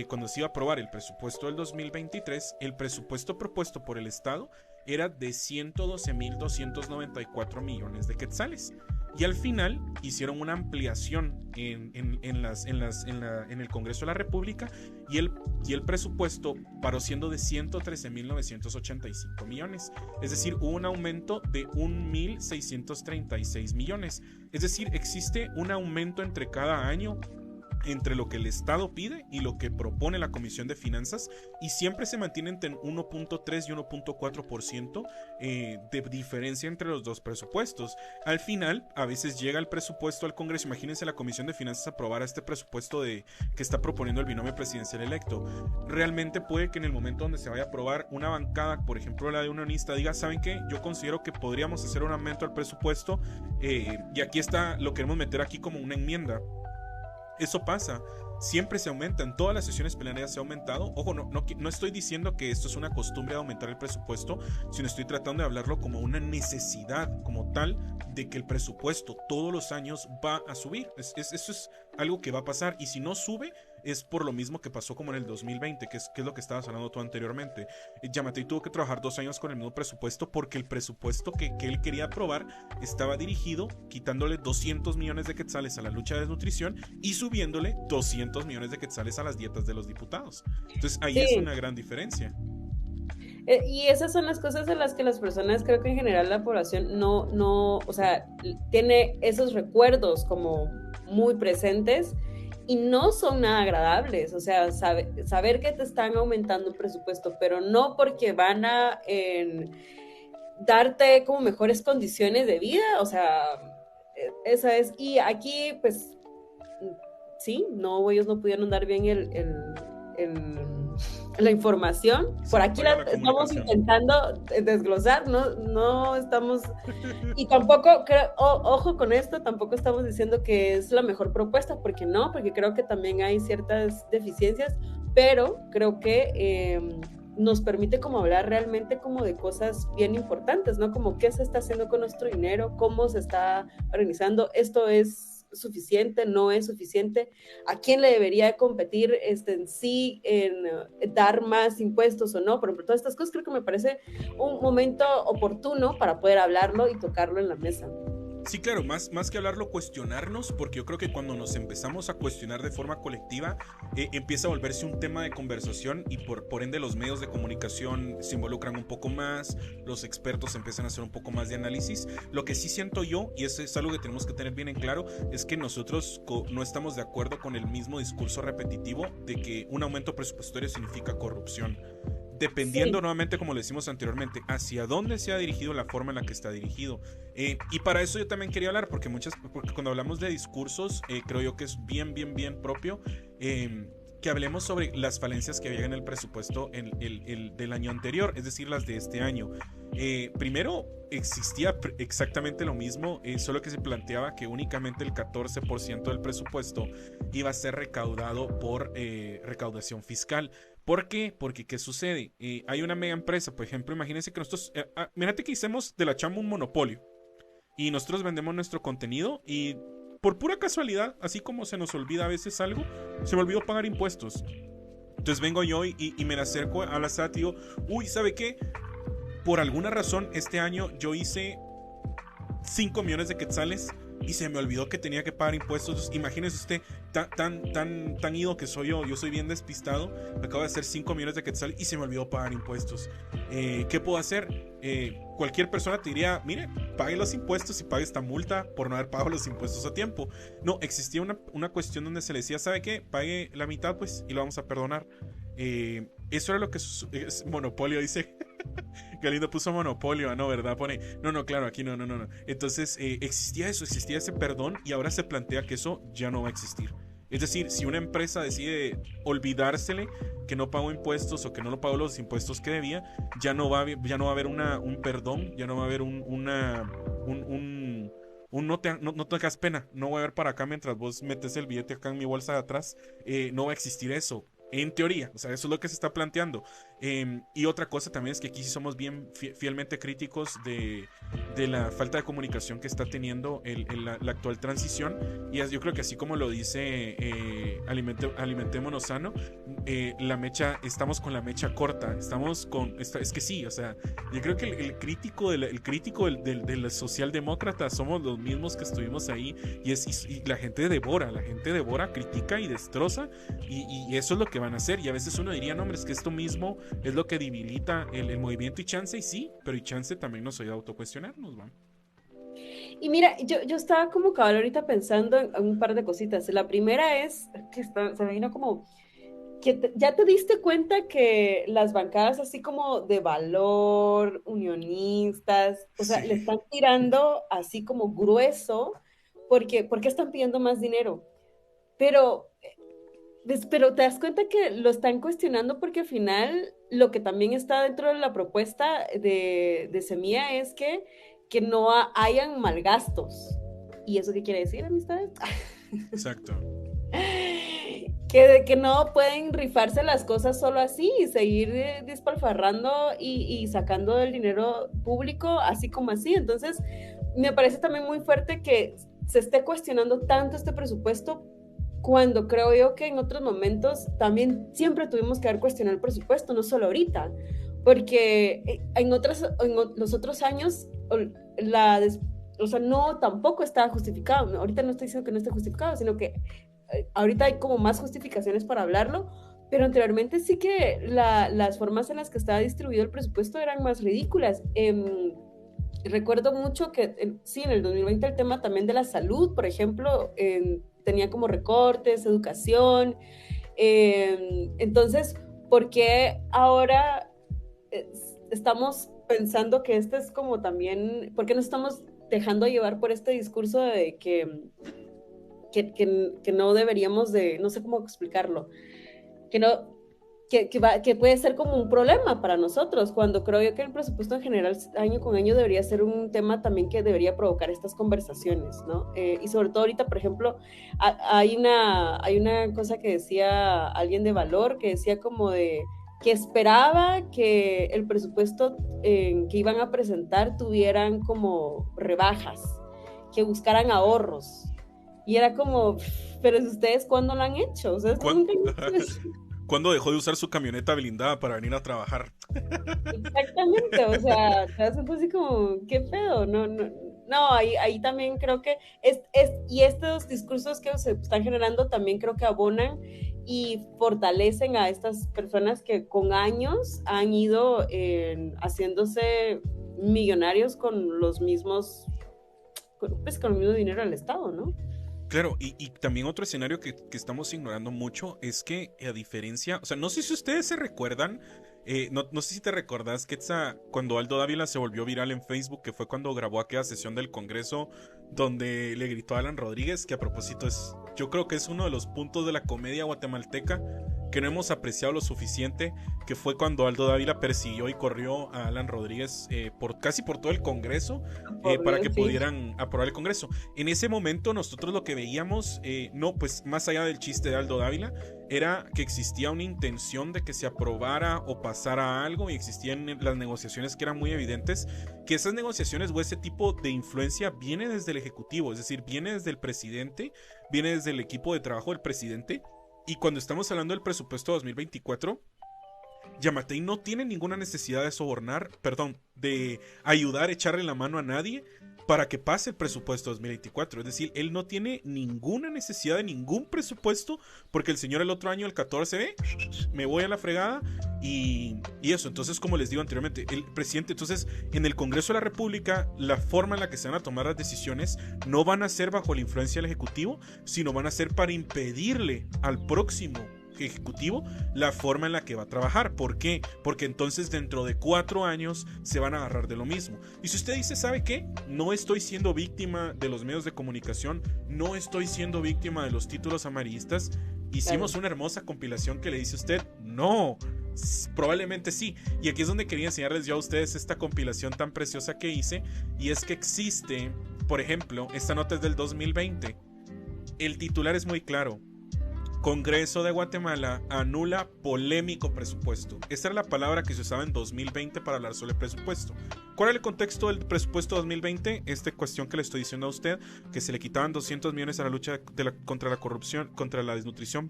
cuando se iba a aprobar el presupuesto del 2023, el presupuesto propuesto por el Estado era de 112.294 millones de quetzales. Y al final hicieron una ampliación en el Congreso de la República, y el presupuesto paró siendo de 113.985 millones. Es decir, hubo un aumento de 1.636 millones. Es decir, existe un aumento entre cada año entre lo que el Estado pide y lo que propone la Comisión de Finanzas, y siempre se mantiene entre 1.3 y 1.4% de diferencia entre los dos presupuestos. Al final, a veces llega el presupuesto al Congreso. Imagínense la Comisión de Finanzas aprobar este presupuesto que está proponiendo el binomio presidencial electo. Realmente puede que en el momento donde se vaya a aprobar, una bancada, por ejemplo la de un unionista, diga, ¿saben qué? Yo considero que podríamos hacer un aumento al presupuesto, y aquí está, lo queremos meter aquí como una enmienda. Eso pasa, siempre se aumenta, en todas las sesiones plenarias se ha aumentado. Ojo, no estoy diciendo que esto es una costumbre de aumentar el presupuesto, sino estoy tratando de hablarlo como una necesidad, como tal, de que el presupuesto todos los años va a subir. Eso es algo que va a pasar, y si no sube, es por lo mismo que pasó como en el 2020, que es lo que estabas hablando tú anteriormente. Yamatei tuvo que trabajar 2 años con el mismo presupuesto porque el presupuesto que él quería aprobar estaba dirigido quitándole 200 millones de quetzales a la lucha de desnutrición y subiéndole 200 millones de quetzales a las dietas de los diputados. Entonces ahí es una gran diferencia. Y esas son las cosas de las que las personas, creo que en general la población no, o sea, tiene esos recuerdos como muy presentes y no son nada agradables. O sea, saber que te están aumentando el presupuesto, pero no porque van a darte como mejores condiciones de vida. O sea, esa es. Y aquí, pues, sí, no, ellos no pudieron dar bien la información. Por aquí la estamos intentando desglosar, no estamos, y tampoco ojo con esto, tampoco estamos diciendo que es la mejor propuesta, porque creo que también hay ciertas deficiencias, pero creo que nos permite como hablar realmente como de cosas bien importantes, ¿no? Como qué se está haciendo con nuestro dinero, cómo se está organizando, esto es suficiente, no es suficiente, a quién le debería competir en sí, en dar más impuestos o no. Por ejemplo, todas estas cosas creo que me parece un momento oportuno para poder hablarlo y tocarlo en la mesa. Sí, claro, más que hablarlo, cuestionarnos, porque yo creo que cuando nos empezamos a cuestionar de forma colectiva, empieza a volverse un tema de conversación y por ende los medios de comunicación se involucran un poco más, los expertos empiezan a hacer un poco más de análisis. Lo que sí siento yo, y eso es algo que tenemos que tener bien en claro, es que nosotros no estamos de acuerdo con el mismo discurso repetitivo de que un aumento presupuestario significa corrupción. Dependiendo, nuevamente, como le decimos anteriormente, hacia dónde se ha dirigido, la forma en la que está dirigido. Y para eso yo también quería hablar, porque cuando hablamos de discursos, creo yo que es bien propio que hablemos sobre las falencias que había en el presupuesto del año anterior, es decir, las de este año. Primero, existía exactamente lo mismo, solo que se planteaba que únicamente el 14% del presupuesto iba a ser recaudado por recaudación fiscal. ¿Por qué? Porque ¿qué sucede? Hay una mega empresa, por ejemplo, imagínense que nosotros, mírate que hicimos de la chamba un monopolio y nosotros vendemos nuestro contenido y por pura casualidad, así como se nos olvida a veces algo, se me olvidó pagar impuestos. Entonces vengo yo y me acerco a la SAT y digo, uy, ¿sabe qué? Por alguna razón este año yo hice 5 millones de quetzales y se me olvidó que tenía que pagar impuestos. Imagínese usted, tan ido que soy yo soy bien despistado, me acabo de hacer 5 millones de quetzales y se me olvidó pagar impuestos. ¿Qué puedo hacer? Cualquier persona te diría, mire, pague los impuestos y pague esta multa por no haber pagado los impuestos a tiempo. No, existía una cuestión donde se le decía, ¿sabe qué? Pague la mitad pues y lo vamos a perdonar. Eso era lo que es monopolio, dice. Galindo puso monopolio, no, ¿verdad? Pone, no, claro, aquí no. Entonces, existía ese perdón y ahora se plantea que eso ya no va a existir. Es decir, si una empresa decide olvidársele que no pagó impuestos o que no lo pagó los impuestos que debía, ya no va a haber un perdón, ya no va a haber no te hagas pena, no voy a ver para acá mientras vos metes el billete acá en mi bolsa de atrás, no va a existir eso. En teoría, o sea, eso es lo que se está planteando. Y otra cosa también es que aquí sí somos bien fielmente críticos de la falta de comunicación que está teniendo la actual transición. Y yo creo que así como lo dice Alimentémonos Sano, estamos con la mecha corta. Es que sí, o sea, yo creo que el crítico del socialdemócrata somos los mismos que estuvimos ahí. Y la gente devora, critica y destroza. Y eso es lo que van a hacer. Y a veces uno diría, no, hombre, es que esto mismo es lo que debilita el movimiento y chance, y sí, pero y chance también nos ayuda a autocuestionarnos, ¿va? Y mira, yo estaba como cabal ahorita pensando en un par de cositas. La primera es que se me vino como que ya te diste cuenta que las bancadas así como de valor, unionistas, o sea, le están tirando así como grueso porque están pidiendo más dinero. Pero te das cuenta que lo están cuestionando porque al final lo que también está dentro de la propuesta de Semilla es que no hayan malgastos. ¿Y eso qué quiere decir, amistades? Exacto. Que no pueden rifarse las cosas solo así y seguir despilfarrando y sacando el dinero público así como así. Entonces, me parece también muy fuerte que se esté cuestionando tanto este presupuesto cuando creo yo que en otros momentos también siempre tuvimos que haber cuestionado el presupuesto, no solo ahorita, porque los otros años o sea, no, tampoco estaba justificado. Ahorita no estoy diciendo que no esté justificado, sino que ahorita hay como más justificaciones para hablarlo, pero anteriormente sí que las formas en las que estaba distribuido el presupuesto eran más ridículas. Recuerdo mucho que sí, en el 2020 el tema también de la salud, por ejemplo, tenía como recortes, educación. Entonces, ¿por qué ahora estamos pensando que este es como también, por qué nos estamos dejando llevar por este discurso de que no deberíamos de, no sé cómo explicarlo, que no, que puede ser como un problema para nosotros, cuando creo yo que el presupuesto en general año con año debería ser un tema también que debería provocar estas conversaciones, ¿no? Y sobre todo ahorita, por ejemplo, hay una cosa que decía alguien de Valor, que decía como de que esperaba que el presupuesto que iban a presentar tuvieran como rebajas, que buscaran ahorros. Y era como, pero ¿ustedes cuándo lo han hecho? O sea, ¿Cuándo dejó de usar su camioneta blindada para venir a trabajar? exactamente, o sea, te das así como, ¿qué pedo? No, ahí también creo que y estos discursos que se están generando también creo que abonan y fortalecen a estas personas que con años han ido haciéndose millonarios con los mismos, pues con el mismo dinero del Estado, ¿no? Claro, y también otro escenario que estamos ignorando mucho es que a diferencia, o sea, no sé si ustedes se recuerdan, no sé si te recordás, Quetzá, cuando Aldo Dávila se volvió viral en Facebook, que fue cuando grabó aquella sesión del Congreso donde le gritó a Alan Rodríguez, que a propósito yo creo que es uno de los puntos de la comedia guatemalteca que no hemos apreciado lo suficiente, que fue cuando Aldo Dávila persiguió y corrió a Alan Rodríguez casi por todo el Congreso para que pudieran aprobar el Congreso. En ese momento nosotros lo que veíamos, no, pues más allá del chiste de Aldo Dávila, era que existía una intención de que se aprobara o pasara algo, y existían las negociaciones que eran muy evidentes, que esas negociaciones o ese tipo de influencia viene desde el Ejecutivo, es decir, viene desde el presidente, viene desde el equipo de trabajo del presidente. Y cuando estamos hablando del presupuesto 2024, Yamatei no tiene ninguna necesidad de sobornar, de ayudar, echarle la mano a nadie para que pase el presupuesto 2024. Es decir, él no tiene ninguna necesidad de ningún presupuesto, porque el señor el otro año, el 14, me voy a la fregada y eso. Entonces, como les digo anteriormente, el presidente, entonces, en el Congreso de la República, la forma en la que se van a tomar las decisiones no van a ser bajo la influencia del Ejecutivo, sino van a ser para impedirle al próximo ejecutivo la forma en la que va a trabajar. ¿Por qué? Porque entonces dentro de 4 años se van a agarrar de lo mismo. Y si usted dice, ¿sabe qué? No estoy siendo víctima de los medios de comunicación, no estoy siendo víctima de los títulos amarillistas, hicimos una hermosa compilación que le dice a usted, no, probablemente sí. Y aquí es donde quería enseñarles yo a ustedes esta compilación tan preciosa que hice, y es que existe, por ejemplo, esta nota es del 2020. El titular es muy claro: Congreso de Guatemala anula polémico presupuesto. Esta era la palabra que se usaba en 2020 para hablar sobre el presupuesto. ¿Cuál era el contexto del presupuesto 2020? Esta cuestión que le estoy diciendo a usted, que se le quitaban 200 millones a la lucha contra la corrupción, contra la desnutrición,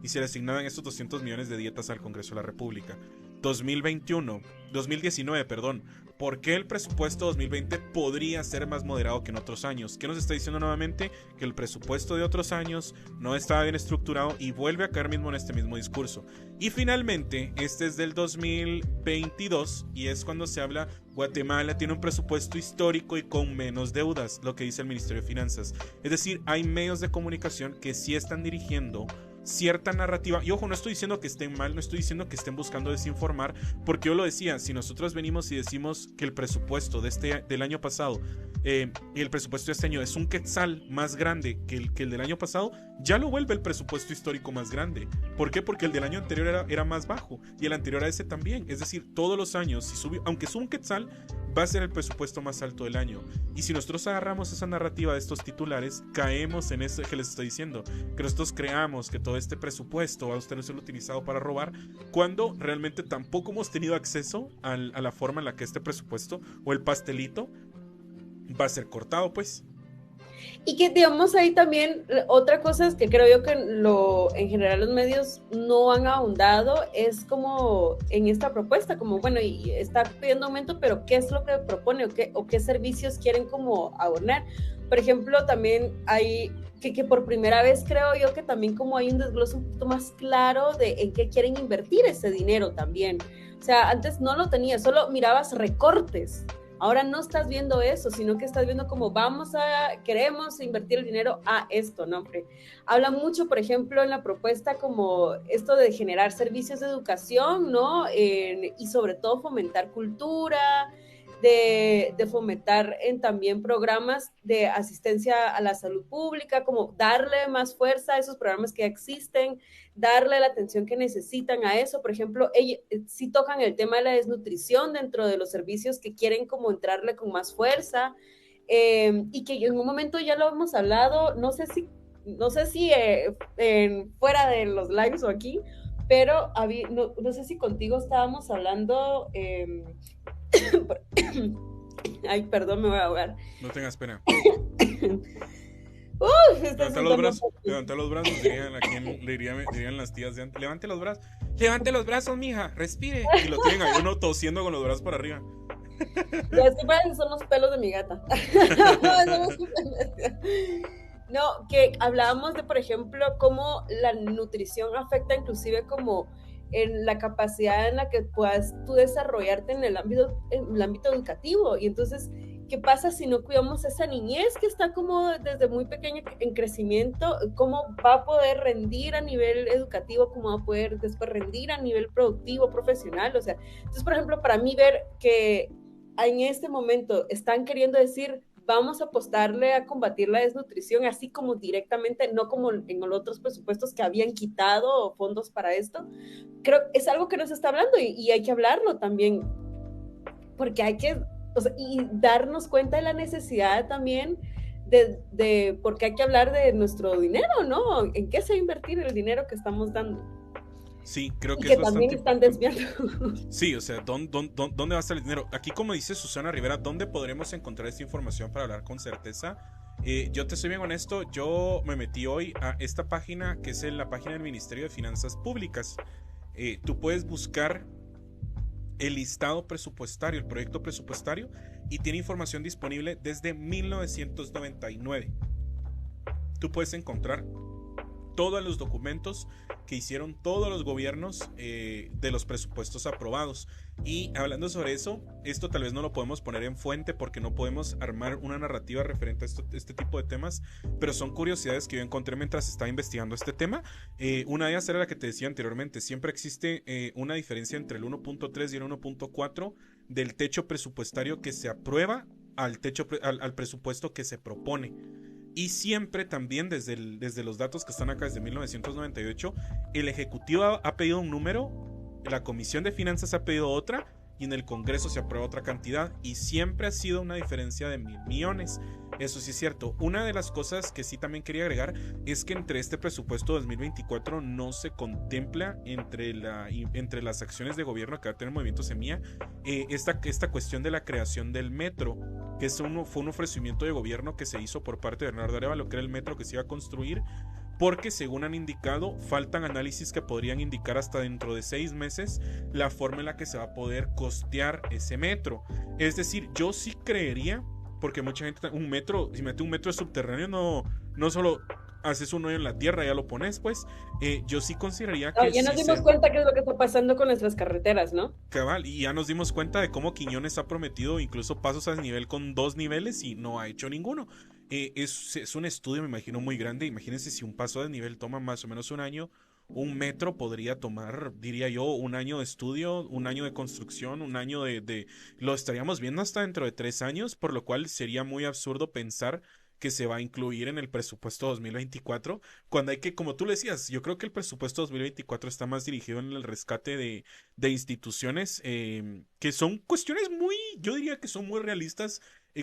y se le asignaban estos 200 millones de dietas al Congreso de la República. 2019, ¿por qué el presupuesto 2020 podría ser más moderado que en otros años? ¿Qué nos está diciendo nuevamente? Que el presupuesto de otros años no estaba bien estructurado, y vuelve a caer mismo en este mismo discurso. Y finalmente, este es del 2022 y es cuando se habla: Guatemala tiene un presupuesto histórico y con menos deudas, lo que dice el Ministerio de Finanzas. Es decir, hay medios de comunicación que sí están dirigiendo cierta narrativa, y ojo, no estoy diciendo que estén mal, no estoy diciendo que estén buscando desinformar, porque yo lo decía, si nosotros venimos y decimos que el presupuesto del año pasado y el presupuesto de este año es un quetzal más grande que el del año pasado, ya lo vuelve el presupuesto histórico más grande. ¿Por qué? Porque el del año anterior era más bajo, y el anterior a ese también. Es decir, todos los años, si sube, aunque es un quetzal, va a ser el presupuesto más alto del año. Y si nosotros agarramos esa narrativa de estos titulares, caemos en eso que les estoy diciendo, que nosotros creamos que todo este presupuesto va a ser utilizado para robar, cuando realmente tampoco hemos tenido acceso a la forma en la que este presupuesto o el pastelito va a ser cortado, pues. Y que digamos ahí también, otra cosa es que creo yo que en general los medios no han ahondado, es como en esta propuesta, como bueno, y está pidiendo aumento, pero ¿qué es lo que propone o qué servicios quieren como abonar? Por ejemplo, también hay que por primera vez creo yo que también como hay un desglose un poquito más claro de en qué quieren invertir ese dinero también. O sea, antes no lo tenías, solo mirabas recortes. Ahora no estás viendo eso, sino que estás viendo como queremos invertir el dinero a esto, ¿no? Habla mucho, por ejemplo, en la propuesta como esto de generar servicios de educación, ¿no? Y sobre todo fomentar cultura, de fomentar en también programas de asistencia a la salud pública, como darle más fuerza a esos programas que ya existen, darle la atención que necesitan a eso. Por ejemplo, ellos sí tocan el tema de la desnutrición dentro de los servicios que quieren como entrarle con más fuerza, y que en un momento ya lo hemos hablado, no sé si fuera de los lives o aquí, pero no sé si contigo estábamos hablando, ay, perdón, me voy a ahogar. No tengas pena. Levanta los brazos, dirían las tías de antes. Levante los brazos, mija, respire. Y lo tienen ahí uno tosiendo con los brazos para arriba. Ya sí parecen, son los pelos de mi gata. No, que hablábamos de, por ejemplo, cómo la nutrición afecta inclusive como en la capacidad en la que puedas tú desarrollarte en el ámbito educativo. Y entonces, ¿qué pasa si no cuidamos esa niñez que está como desde muy pequeña en crecimiento? ¿Cómo va a poder rendir a nivel educativo? ¿Cómo va a poder después rendir a nivel productivo, profesional? O sea, entonces, por ejemplo, para mí ver que en este momento están queriendo decir vamos a apostarle a combatir la desnutrición, así como directamente, no como en los otros presupuestos que habían quitado fondos para esto. Creo que es algo que nos está hablando y hay que hablarlo también, porque hay que, o sea, y darnos cuenta de la necesidad también porque hay que hablar de nuestro dinero, ¿no? ¿En qué se va a invertir el dinero que estamos dando? Sí, creo que y que también están desviando. Sí, o sea, ¿dónde va a estar el dinero? Aquí, como dice Susana Rivera, ¿dónde podremos encontrar esta información para hablar con certeza? Yo te soy bien honesto, yo me metí hoy a esta página, que es la página del Ministerio de Finanzas Públicas. Tú puedes buscar el listado presupuestario, el proyecto presupuestario, y tiene información disponible desde 1999. Tú puedes encontrar todos los documentos que hicieron todos los gobiernos de los presupuestos aprobados. Y hablando sobre eso, esto tal vez no lo podemos poner en fuente porque no podemos armar una narrativa referente a este tipo de temas, pero son curiosidades que yo encontré mientras estaba investigando este tema. Una de ellas era la que te decía anteriormente. Siempre existe una diferencia entre el 1.3 y el 1.4 del techo presupuestario que se aprueba al presupuesto que se propone. Y siempre también desde los datos que están acá desde 1998, el Ejecutivo ha pedido un número, la Comisión de Finanzas ha pedido otra y en el Congreso se aprueba otra cantidad, y siempre ha sido una diferencia de 1,000 millones. Eso sí es cierto. Una de las cosas que sí también quería agregar es que entre este presupuesto 2024 no se contempla entre las acciones de gobierno que va a tener Movimiento Semilla esta cuestión de la creación del metro, que fue un ofrecimiento de gobierno que se hizo por parte de Bernardo Arévalo, que era el metro que se iba a construir, porque según han indicado, faltan análisis que podrían indicar hasta dentro de 6 meses la forma en la que se va a poder costear ese metro. Es decir, yo sí creería, porque mucha gente, si mete un metro subterráneo, no solo haces un hoyo en la tierra, ya lo pones, pues, yo sí consideraría que... Ya nos dimos cuenta qué es lo que está pasando con nuestras carreteras, ¿no? Cabal, y ya nos dimos cuenta de cómo Quiñones ha prometido incluso pasos a desnivel con 2 niveles y no ha hecho ninguno. Es un estudio, me imagino, muy grande. Imagínense si un paso a desnivel toma más o menos un año. Un metro podría tomar, diría yo, un año de estudio, un año de construcción, un año lo estaríamos viendo hasta dentro de 3 años, por lo cual sería muy absurdo pensar que se va a incluir en el presupuesto 2024, cuando hay que, como tú le decías, yo creo que el presupuesto 2024 está más dirigido en el rescate de instituciones, que son cuestiones yo diría que son muy realistas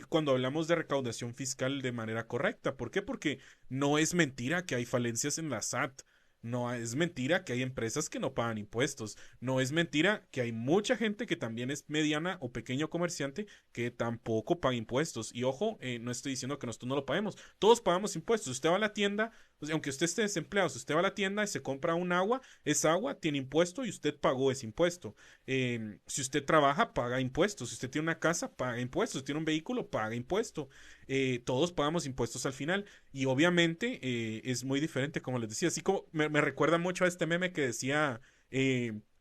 cuando hablamos de recaudación fiscal de manera correcta. ¿Por qué? Porque no es mentira que hay falencias en la SAT. No es mentira que hay empresas que no pagan impuestos. No es mentira que hay mucha gente que también es mediana o pequeño comerciante que tampoco paga impuestos. Y ojo, no estoy diciendo que nosotros no lo paguemos. Todos pagamos impuestos. Usted va a la tienda, o sea, aunque usted esté desempleado, si usted va a la tienda y se compra un agua, esa agua tiene impuesto y usted pagó ese impuesto. Si usted trabaja, paga impuestos. Si usted tiene una casa, paga impuestos. Si tiene un vehículo, paga impuesto. Todos pagamos impuestos al final. Y obviamente es muy diferente, como les decía. Así como me recuerda mucho a este meme que decía,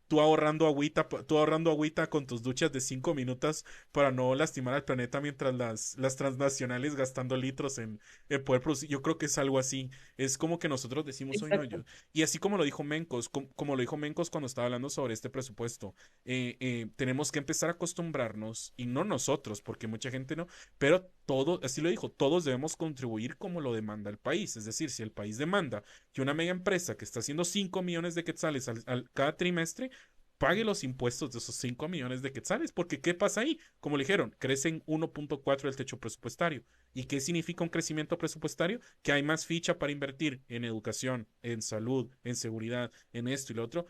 tú ahorrando agüita con tus duchas de 5 minutos para no lastimar al planeta mientras las transnacionales gastando litros en poder producir. Yo creo que es algo así. Es como que nosotros decimos, hoy no, Exacto. y así como lo dijo Mencos, como lo dijo Mencos cuando estaba hablando sobre este presupuesto, tenemos que empezar a acostumbrarnos, y no nosotros, porque mucha gente no, pero todo, así lo dijo, todos debemos contribuir como lo demanda el país. Es decir, si el país demanda que una mega empresa que está haciendo 5 millones de quetzales cada trimestre pague los impuestos de esos 5 millones de quetzales, porque ¿qué pasa ahí? Como le dijeron, crecen 1.4 el techo presupuestario. ¿Y qué significa un crecimiento presupuestario? Que hay más ficha para invertir en educación, en salud, en seguridad, en esto y lo otro.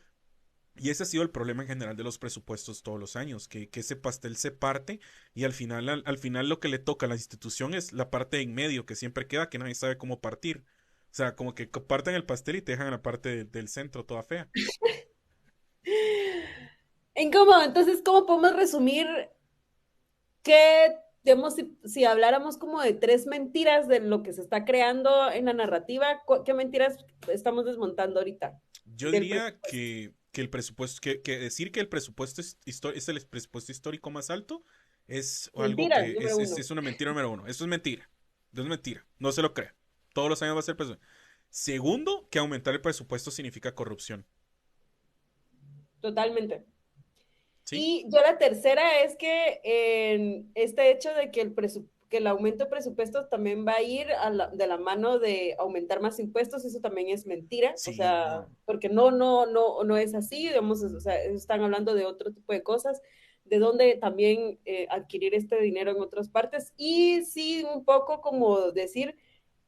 Y ese ha sido el problema en general de los presupuestos todos los años, que ese pastel se parte y al final lo que le toca a la institución es la parte de en medio que siempre queda, que nadie sabe cómo partir. O sea, como que parten el pastel y te dejan la parte del centro toda fea. Incómodo. Entonces, ¿cómo podemos resumir que, digamos, si habláramos como de tres mentiras de lo que se está creando en la narrativa, qué mentiras estamos desmontando ahorita Yo del diría presupuesto? que el presupuesto, que decir que el presupuesto es el presupuesto histórico más alto es algo Mentira, que número uno. es una mentira número uno. Eso es mentira. Eso es mentira. No se lo crea. Todos los años va a ser presupuesto. Segundo, que aumentar el presupuesto significa corrupción. Totalmente. ¿Sí? Y yo la tercera es que en este hecho de que que el aumento de presupuestos también va a ir de la mano de aumentar más impuestos, eso también es mentira, o Sí, sea, no. porque no es así, digamos, o sea, están hablando de otro tipo de cosas, de dónde también adquirir este dinero en otras partes, y sí, un poco como decir,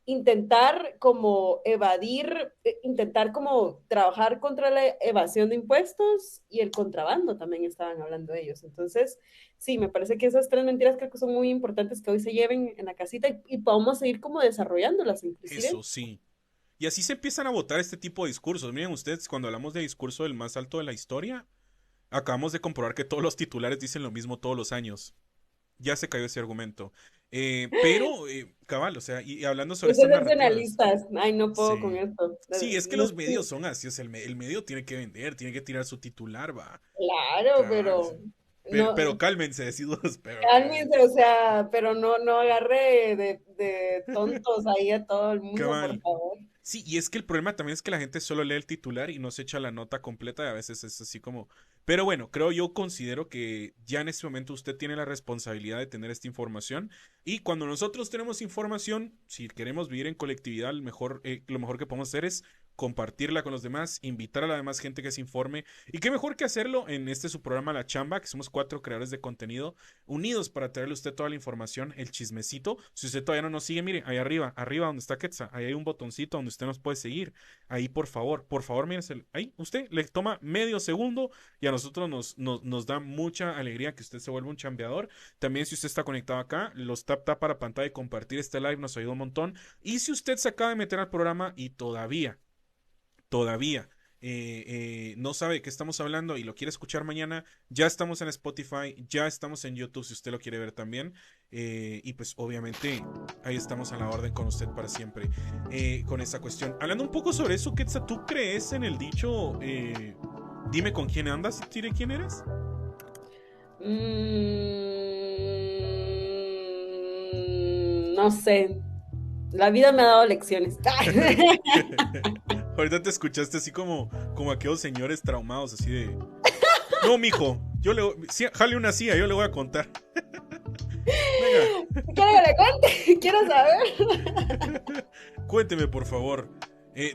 intentar como evadir, intentar como trabajar contra la evasión de impuestos y el contrabando, también estaban hablando de ellos. Entonces, sí, me parece que esas tres mentiras creo que son muy importantes que hoy se lleven en la casita y podamos seguir como desarrollándolas inclusive. Eso sí. Y así se empiezan a votar este tipo de discursos. Miren ustedes, cuando hablamos de discurso del más alto de la historia, acabamos de comprobar que todos los titulares dicen lo mismo todos los años. Ya se cayó ese argumento. Pero, cabal, o sea, y hablando sobre estas Ustedes narrativas. nacionalistas, ay, no puedo con Sí. esto. Sí, es que No, los medios son así, o sea, el medio tiene que vender, tiene que tirar su titular, va. claro, Cabal, sí. pero no, Pero cálmense, deciduos, pero cálmense. cálmense, o sea, pero no agarre de tontos ahí a todo el mundo, por Cabal. favor. Sí, y es que el problema también es que la gente solo lee el titular y no se echa la nota completa y a veces es así como... Pero bueno, yo considero que ya en este momento usted tiene la responsabilidad de tener esta información y cuando nosotros tenemos información, si queremos vivir en colectividad, lo mejor que podemos hacer es compartirla con los demás, invitar a la demás gente que se informe y qué mejor que hacerlo en su programa La Chamba, que somos 4 creadores de contenido unidos para traerle a usted toda la información, el chismecito. Si usted todavía no nos sigue, mire, ahí arriba donde está Quetzal, ahí hay un botoncito donde usted nos puede seguir. Ahí, por favor, mire, ahí usted le toma medio segundo y a nosotros nos da mucha alegría que usted se vuelva un chambeador. También si usted está conectado acá, los tap para pantalla y compartir este live nos ayuda un montón. Y si usted se acaba de meter al programa y todavía no sabe de qué estamos hablando y lo quiere escuchar mañana, ya estamos en Spotify, ya estamos en YouTube si usted lo quiere ver también. Y pues obviamente ahí estamos a la orden con usted para siempre con esa cuestión. Hablando un poco sobre eso, Quetzal, ¿tú crees en el dicho dime con quién andas y diré quién eres? No sé, la vida me ha dado lecciones. Ahorita te escuchaste así como aquellos señores traumados, así de... No, mijo, sí, jale una silla, yo le voy a contar. Venga. ¿Quiere que le cuente? Quiero saber. Cuénteme, por favor.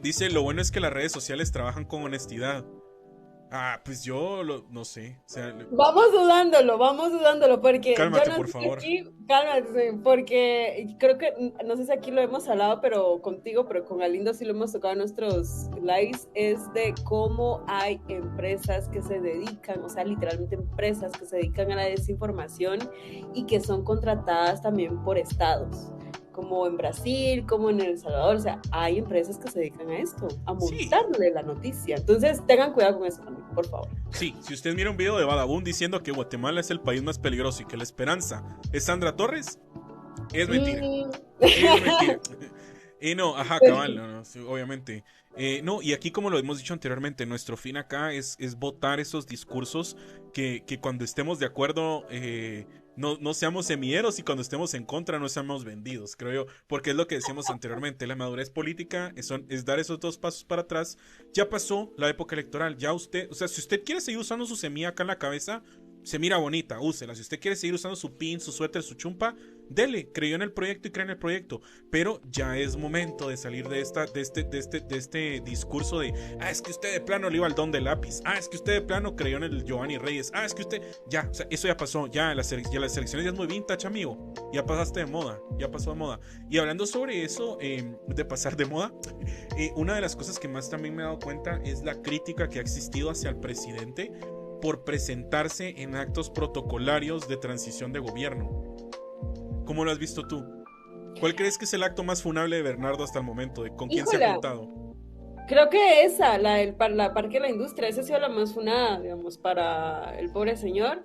Dice, lo bueno es que las redes sociales trabajan con honestidad. Pues no sé. O sea, Vamos dudándolo, porque cálmate, yo no por sé si favor. aquí, cálmate, porque creo que, no sé si aquí lo hemos hablado, pero contigo, pero con Galindo sí lo hemos tocado en nuestros lives, es de cómo hay empresas que se dedican, o sea, literalmente empresas que se dedican a la desinformación y que son contratadas también por estados, como en Brasil, como en El Salvador, o sea, hay empresas que se dedican a esto, a Sí. montarle la noticia. Entonces, tengan cuidado con eso también, por favor. Sí, si usted mira un video de Badabun diciendo que Guatemala es el país más peligroso y que la esperanza es Sandra Torres, es mentira. Mm. Es mentira. No, ajá, cabal, no, sí, obviamente. No, y aquí como lo hemos dicho anteriormente, nuestro fin acá es votar esos discursos que cuando estemos de acuerdo no seamos semilleros y cuando estemos en contra no seamos vendidos, creo yo. Porque es lo que decíamos anteriormente, la madurez política es dar esos 2 pasos para atrás. Ya pasó la época electoral, ya usted, o sea, si usted quiere seguir usando su semilla acá en la cabeza, se mira bonita, úsela. Si usted quiere seguir usando su pin, su suéter, su chumpa, dele, creyó en el proyecto y cree en el proyecto, pero ya es momento de salir de este discurso de, es que usted de plano le iba al don del lápiz, es que usted de plano creyó en el Giovanni Reyes, es que usted, ya, o sea, eso ya pasó, ya las elecciones ya es muy vintage, amigo, ya pasaste de moda, ya pasó de moda. Y hablando sobre eso, de pasar de moda, una de las cosas que más también me he dado cuenta es la crítica que ha existido hacia el presidente por presentarse en actos protocolarios de transición de gobierno. ¿Cómo lo has visto tú? ¿Cuál crees que es el acto más funable de Bernardo hasta el momento? ¿Con quién se ha juntado? Creo que esa, la Parque de la Industria, esa ha sido la más funada, digamos, para el pobre señor.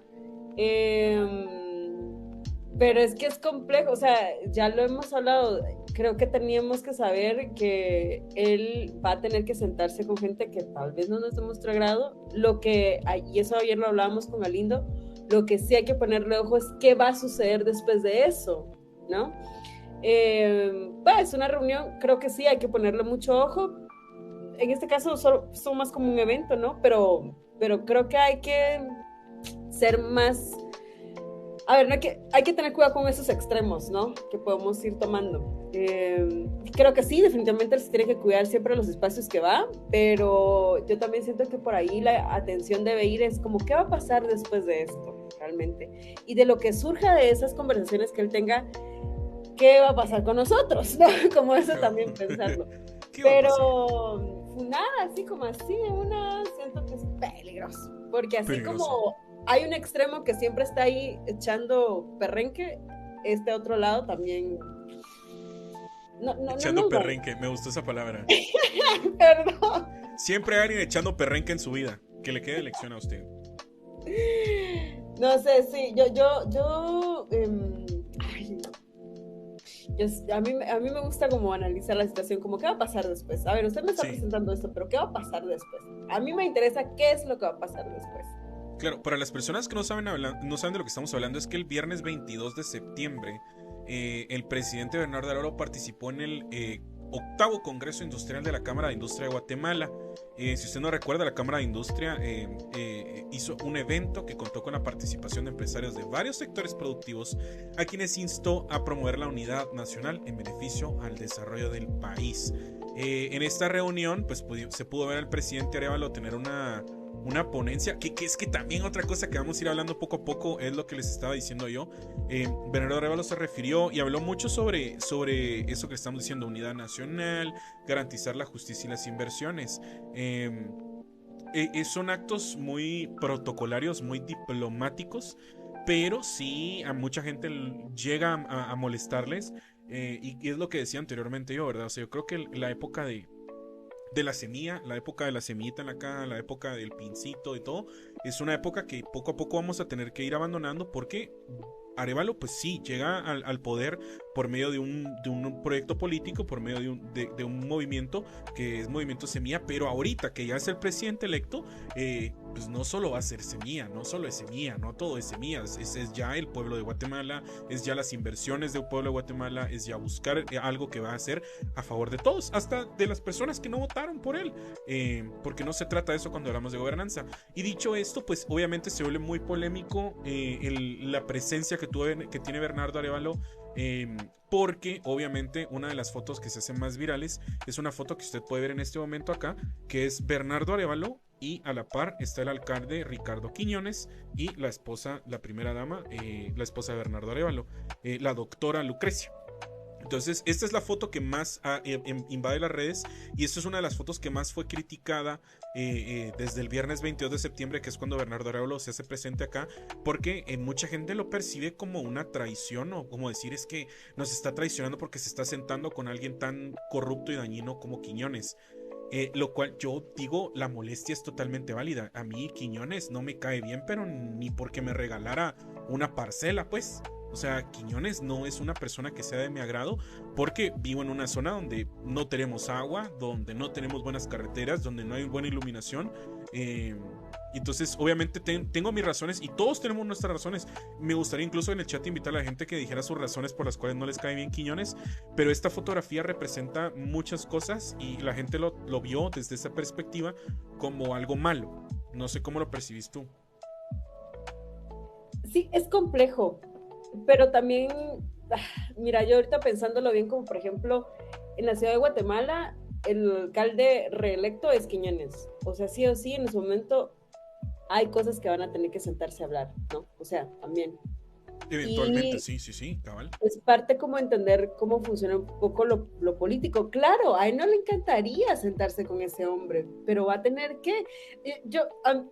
Pero es que es complejo, o sea, ya lo hemos hablado, creo que teníamos que saber que él va a tener que sentarse con gente que tal vez no nos de nuestro agrado, y eso ayer lo hablábamos con Galindo, lo que sí hay que ponerle ojo es qué va a suceder después de eso, ¿no? Pues una reunión, creo que sí hay que ponerle mucho ojo, en este caso son más como un evento, ¿no? Pero creo que hay que ser más... A ver, hay que tener cuidado con esos extremos, ¿no? Que podemos ir tomando. Creo que sí, definitivamente se tiene que cuidar siempre los espacios que va, pero yo también siento que por ahí la atención debe ir es como, ¿qué va a pasar después de esto, realmente? Y de lo que surja de esas conversaciones que él tenga, ¿qué va a pasar con nosotros? ¿No? Como eso también pensarlo. Pero nada, así como así de una, siento que es peligroso, porque así peligroso. Como hay un extremo que siempre está ahí echando perrenque, este otro lado también. Echando perrenque, me gustó esa palabra. Perdón. Siempre hay alguien echando perrenque en su vida. Que le quede lección a usted. No sé, sí, a mí me gusta como analizar la situación, como qué va a pasar después. A ver, usted me está presentando esto, pero ¿qué va a pasar después? A mí me interesa qué es lo que va a pasar después. Claro, para las personas que no saben de lo que estamos hablando, es que el viernes 22 de septiembre el presidente Bernardo Arevalo participó en el 8º Congreso Industrial de la Cámara de Industria de Guatemala. Si usted no recuerda, la Cámara de Industria hizo un evento que contó con la participación de empresarios de varios sectores productivos, a quienes instó a promover la unidad nacional en beneficio al desarrollo del país. En esta reunión pues se pudo ver al presidente Arevalo tener una ponencia, que es que también otra cosa que vamos a ir hablando poco a poco es lo que les estaba diciendo yo. Bernardo Arevalo se refirió y habló mucho sobre eso que estamos diciendo, unidad nacional, garantizar la justicia y las inversiones. Son actos muy protocolarios, muy diplomáticos, pero sí a mucha gente llega a molestarles, y es lo que decía anteriormente yo, ¿verdad? O sea, yo creo que la época de la semilla, la época de la semillita en la cara, la época del pincito y todo, es una época que poco a poco vamos a tener que ir abandonando, porque Arevalo pues sí llega al poder por medio de un proyecto político, por medio de un movimiento que es Movimiento Semilla, pero ahorita que ya es el presidente electo, pues no solo va a ser semilla, no solo es semilla, no todo es semilla, es ya el pueblo de Guatemala, es ya las inversiones del pueblo de Guatemala, es ya buscar algo que va a hacer a favor de todos, hasta de las personas que no votaron por él, porque no se trata de eso cuando hablamos de gobernanza. Y dicho esto, pues obviamente se vuelve muy polémico la presencia que tiene Bernardo Arevalo, porque obviamente una de las fotos que se hacen más virales es una foto que usted puede ver en este momento acá, que es Bernardo Arevalo y a la par está el alcalde Ricardo Quiñones y la esposa, la primera dama, la esposa de Bernardo Arévalo, la doctora Lucrecia. Entonces, esta es la foto que más invade las redes, y esta es una de las fotos que más fue criticada desde el viernes 22 de septiembre, que es cuando Bernardo Arévalo se hace presente acá, porque mucha gente lo percibe como una traición, o como decir, es que nos está traicionando porque se está sentando con alguien tan corrupto y dañino como Quiñones. Lo cual yo digo, la molestia es totalmente válida. A mí Quiñones no me cae bien, pero ni porque me regalara una parcela, pues. O sea, Quiñones no es una persona que sea de mi agrado, porque vivo en una zona donde no tenemos agua, donde no tenemos buenas carreteras, donde no hay buena iluminación. Entonces, obviamente tengo mis razones, y todos tenemos nuestras razones. Me gustaría incluso en el chat invitar a la gente que dijera sus razones por las cuales no les cae bien Quiñones, pero esta fotografía representa muchas cosas y la gente lo vio desde esa perspectiva como algo malo. No sé cómo lo percibís tú. Sí, es complejo, pero también, mira, yo ahorita pensándolo bien, como por ejemplo, en la ciudad de Guatemala, el alcalde reelecto es Quiñones. O sea, sí o sí, en ese momento hay cosas que van a tener que sentarse a hablar, ¿no? O sea, también. Eventualmente, sí, cabal. Es parte como entender cómo funciona un poco lo político. Claro, a él no le encantaría sentarse con ese hombre, pero va a tener que...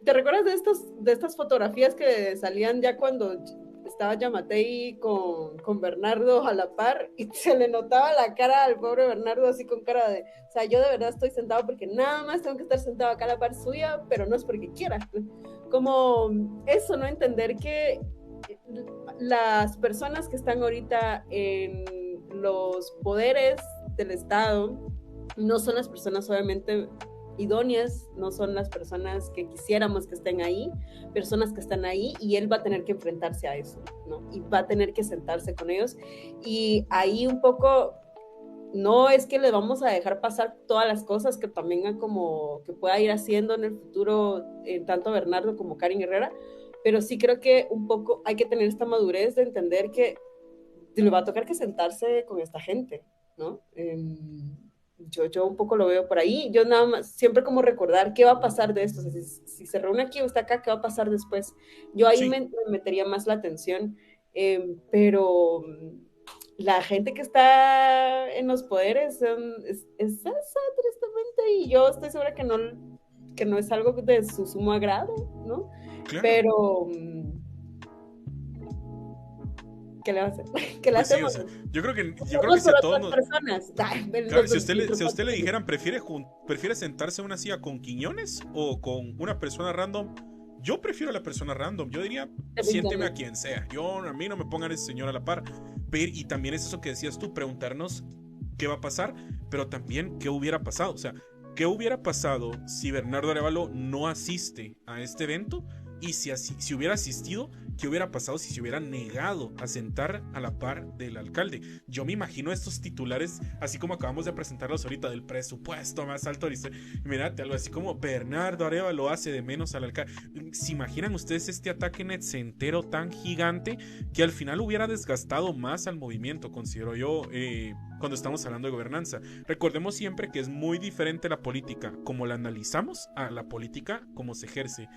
¿Te recuerdas de estas fotografías que salían ya cuando estaba Yamatei con Bernardo a la par, y se le notaba la cara al pobre Bernardo así con cara de, o sea, yo de verdad estoy sentado porque nada más tengo que estar sentado acá a la par suya, pero no es porque quiera? Como eso, ¿no? Entender que las personas que están ahorita en los poderes del Estado no son las personas obviamente idóneas, no son las personas que quisiéramos que estén ahí, personas que están ahí, y él va a tener que enfrentarse a eso, ¿no? Y va a tener que sentarse con ellos, y ahí un poco no es que le vamos a dejar pasar todas las cosas que también como que pueda ir haciendo en el futuro, tanto Bernardo como Karen Herrera, pero sí creo que un poco hay que tener esta madurez de entender que le va a tocar que sentarse con esta gente, ¿no? Yo un poco lo veo por ahí. Yo nada más, siempre como recordar qué va a pasar de esto. O sea, si se reúne aquí o está acá, ¿qué va a pasar después? Yo ahí sí me metería más la atención, pero la gente que está en los poderes es esa, tristemente, y yo estoy segura que no es algo de su sumo agrado, ¿no? Claro. Pero ¿qué le va a hacer? ¿Qué le pues hacemos? Sí, o sea, yo creo que si a todos nos... personas. Claro, si a usted le dijeran, ¿prefiere sentarse en una silla con Quiñones o con una persona random? Yo prefiero a la persona random. Yo diría, siénteme a quien sea. A mí no me pongan ese señor a la par. Y también es eso que decías tú, preguntarnos qué va a pasar, pero también qué hubiera pasado. O sea, ¿qué hubiera pasado si Bernardo Arévalo no asiste a este evento? Y si hubiera asistido, ¿qué hubiera pasado si se hubiera negado a sentar a la par del alcalde? Yo me imagino estos titulares, así como acabamos de presentarlos ahorita, del presupuesto más alto. Mirate, algo así como Bernardo Arévalo hace de menos al alcalde. ¿Se imaginan ustedes este ataque netcentero tan gigante que al final hubiera desgastado más al movimiento, considero yo, cuando estamos hablando de gobernanza? Recordemos siempre que es muy diferente la política como la analizamos a la política como se ejerce.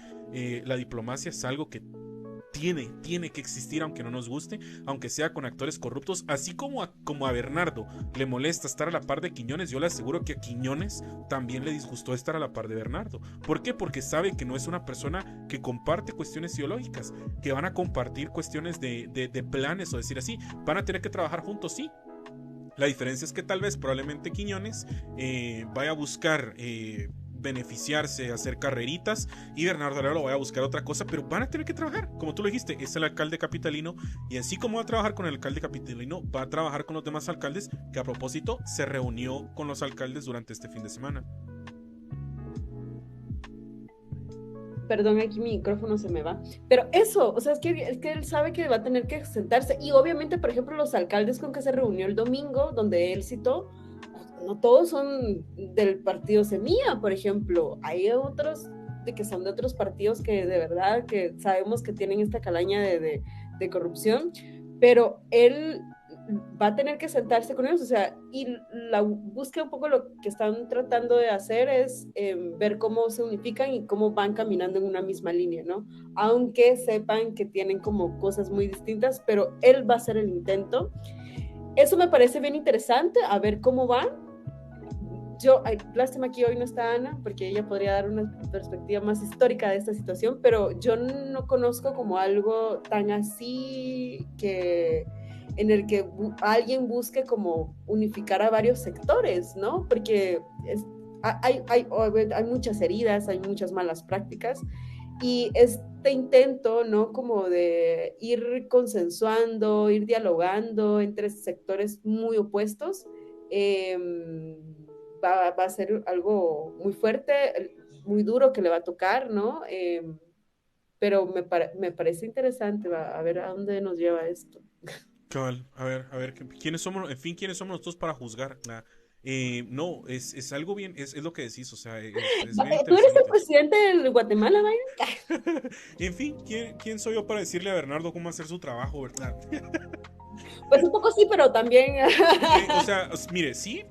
La diplomacia es algo que tiene que existir, aunque no nos guste, aunque sea con actores corruptos, así como a Bernardo le molesta estar a la par de Quiñones. Yo le aseguro que a Quiñones también le disgustó estar a la par de Bernardo. ¿Por qué? Porque sabe que no es una persona que comparte cuestiones ideológicas, que van a compartir cuestiones de planes, o decir así, van a tener que trabajar juntos, sí. La diferencia es que tal vez probablemente Quiñones vaya a buscar beneficiarse, hacer carreritas, y Bernardo Arévalo va a buscar otra cosa, pero van a tener que trabajar, como tú lo dijiste, es el alcalde capitalino, y así como va a trabajar con el alcalde capitalino, va a trabajar con los demás alcaldes, que a propósito se reunió con los alcaldes durante este fin de semana. Perdón, aquí mi micrófono se me va, pero eso, o sea, es que él sabe que va a tener que sentarse, y obviamente, por ejemplo, los alcaldes con que se reunió el domingo, donde él citó, no todos son del partido Semilla, por ejemplo. Hay otros que son de otros partidos que de verdad que sabemos que tienen esta calaña de corrupción, pero él va a tener que sentarse con ellos, o sea, y la búsqueda un poco lo que están tratando de hacer es ver cómo se unifican y cómo van caminando en una misma línea, ¿no? Aunque sepan que tienen como cosas muy distintas, pero él va a hacer el intento. Eso me parece bien interesante, a ver cómo va. Lástima que hoy no está Ana, porque ella podría dar una perspectiva más histórica de esta situación, pero yo no conozco como algo tan así en el que alguien busque como unificar a varios sectores, ¿no? Porque hay muchas heridas, hay muchas malas prácticas, y este intento, ¿no? Como de ir consensuando, ir dialogando entre sectores muy opuestos, va a ser algo muy fuerte, muy duro que le va a tocar, ¿no? Pero me parece interesante, a ver a dónde nos lleva esto. Cabal, a ver, ¿quiénes somos? En fin, ¿quiénes somos nosotros para juzgar? No, es algo bien, es lo que decís, o sea, es bien ¿Tú eres el interesante. presidente de Guatemala, Byron? En fin, ¿quién soy yo para decirle a Bernardo cómo hacer su trabajo, verdad? Pues un poco sí, pero también... O sea, mire, sí,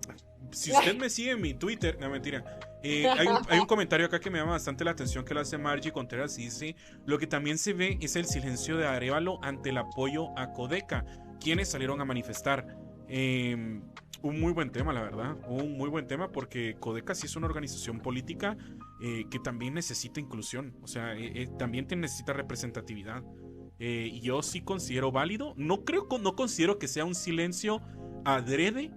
si usted me sigue en mi Twitter, no, mentira. Hay un comentario acá que me llama bastante la atención que lo hace Margie Contreras y dice: lo que también se ve es el silencio de Arévalo ante el apoyo a Codeca, quienes salieron a manifestar. Un muy buen tema, la verdad, un muy buen tema, porque Codeca sí es una organización política que también necesita inclusión, o sea, también necesita representatividad. Y yo sí considero válido, no considero que sea un silencio adrede,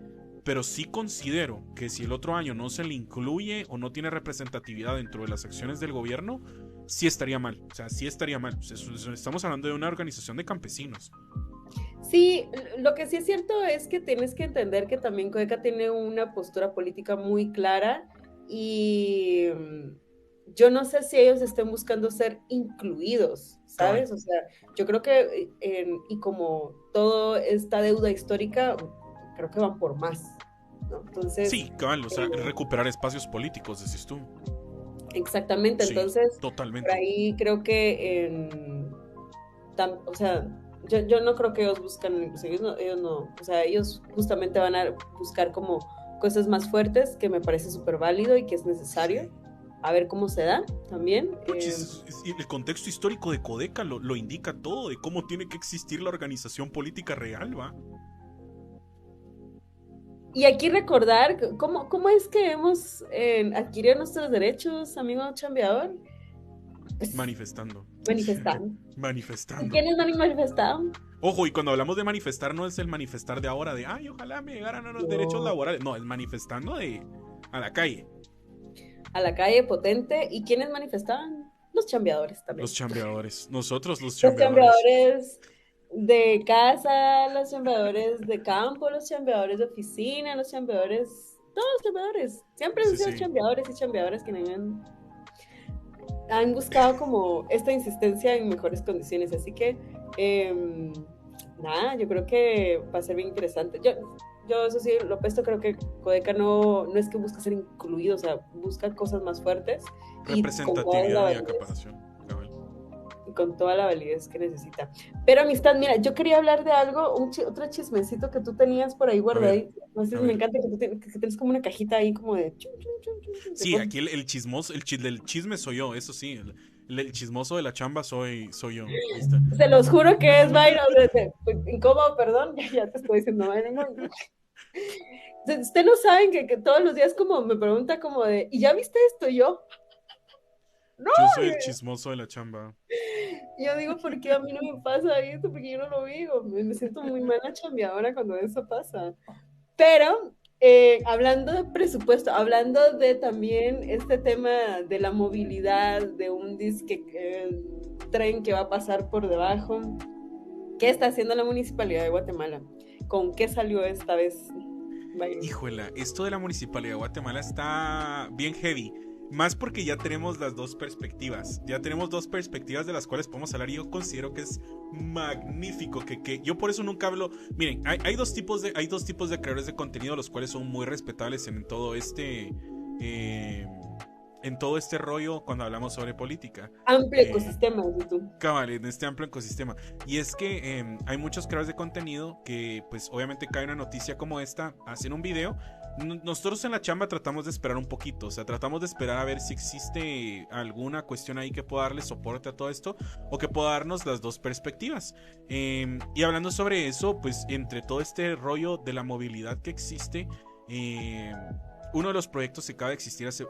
pero sí considero que si el otro año no se le incluye o no tiene representatividad dentro de las acciones del gobierno, sí estaría mal. O sea, sí estaría mal. O sea, estamos hablando de una organización de campesinos. Sí, lo que sí es cierto es que tienes que entender que también Codeca tiene una postura política muy clara y yo no sé si ellos estén buscando ser incluidos, ¿sabes? O sea, yo creo que, y como toda esta deuda histórica, creo que van por más, ¿no? Entonces... Sí, cabal, o sea, recuperar espacios políticos, decís tú. Exactamente, Sí, entonces, totalmente. por ahí creo que, o sea, yo no creo que ellos buscan, ellos no, o sea, ellos justamente van a buscar como cosas más fuertes, que me parece súper válido y que es necesario. Sí. A ver cómo se da también. El contexto histórico de Codeca lo indica todo, de cómo tiene que existir la organización política real, ¿va? Y aquí recordar cómo es que hemos adquirido nuestros derechos, amigo chambeador. Pues, manifestando. ¿Y quiénes han manifestado? Ojo, y cuando hablamos de manifestar no es el manifestar de ahora, de ay, ojalá me llegaran a los derechos laborales. No, es manifestando a la calle. A la calle, potente. ¿Y quiénes manifestaban? Los chambeadores también. Los chambeadores. Nosotros los chambeadores. Los chambeadores de casa, los chambeadores de campo, los chambeadores de oficina, los chambeadores... Todos los chambeadores. Siempre han sido chambeadores y chambeadoras que han buscado como esta insistencia en mejores condiciones, así que nada, yo creo que va a ser bien interesante. Yo eso sí, lo opuesto, creo que Codeca no es que busca ser incluido, o sea, busca cosas más fuertes. Representatividad y acaparación. Y con toda la validez que necesita. Pero amistad, mira, yo quería hablar de algo, otro chismecito que tú tenías por ahí guardado. Me encanta que tienes como una cajita ahí como de... Sí, aquí el chismoso, del chisme soy yo, eso sí. El chismoso de la chamba soy yo. Se los juro que es Byron. Incómodo, perdón, ya te estoy diciendo Byron. Ustedes no saben que todos los días como me pregunta como de, ¿y ya viste esto? Y yo... No, yo soy el chismoso de la chamba. Yo digo, ¿por qué a mí no me pasa esto? Porque yo no lo digo. Me siento muy mala chambeadora cuando eso pasa. Pero, hablando de presupuesto, hablando de también este tema de la movilidad, de un tren que va a pasar por debajo, ¿qué está haciendo la Municipalidad de Guatemala? ¿Con qué salió esta vez? Híjola, esto de la Municipalidad de Guatemala está bien heavy. Más porque ya tenemos las dos perspectivas. Ya tenemos dos perspectivas de las cuales podemos hablar. Y yo considero que es magnífico. Que yo por eso nunca hablo. Miren, hay dos tipos de creadores de contenido, los cuales son muy respetables en todo en todo este rollo cuando hablamos sobre política. Amplio ecosistema, dices tú. Cabal, en este amplio ecosistema. Y es que hay muchos creadores de contenido que, pues, obviamente cae una noticia como esta, hacen un video. Nosotros en la chamba tratamos de esperar un poquito, o sea, tratamos de esperar a ver si existe alguna cuestión ahí que pueda darle soporte a todo esto o que pueda darnos las dos perspectivas. Y hablando sobre eso, pues, entre todo este rollo de la movilidad que existe, uno de los proyectos que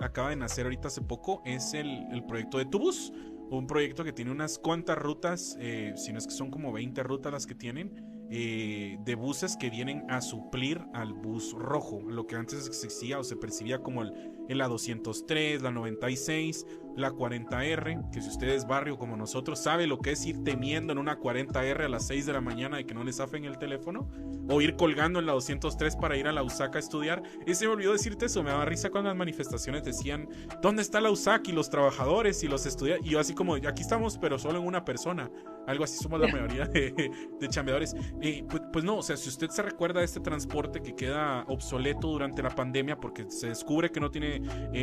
acaba de nacer ahorita hace poco es el proyecto de Tubus, un proyecto que tiene unas cuantas rutas, si no es que son como 20 rutas las que tienen, de buses que vienen a suplir al bus rojo, lo que antes existía o se percibía como la 203, la 96, la 40R, que si usted es barrio como nosotros sabe lo que es ir temiendo en una 40R a las 6 de la mañana de que no le zafen el teléfono, o ir colgando en la 203 para ir a la USAC a estudiar. Y se me olvidó decirte eso, me daba risa cuando las manifestaciones decían ¿dónde está la USAC y los trabajadores y los estudiantes? Y yo así como, aquí estamos pero solo en una persona, algo así somos la mayoría de chambeadores. Pues no, o sea, si usted se recuerda de este transporte que queda obsoleto durante la pandemia porque se descubre que no tiene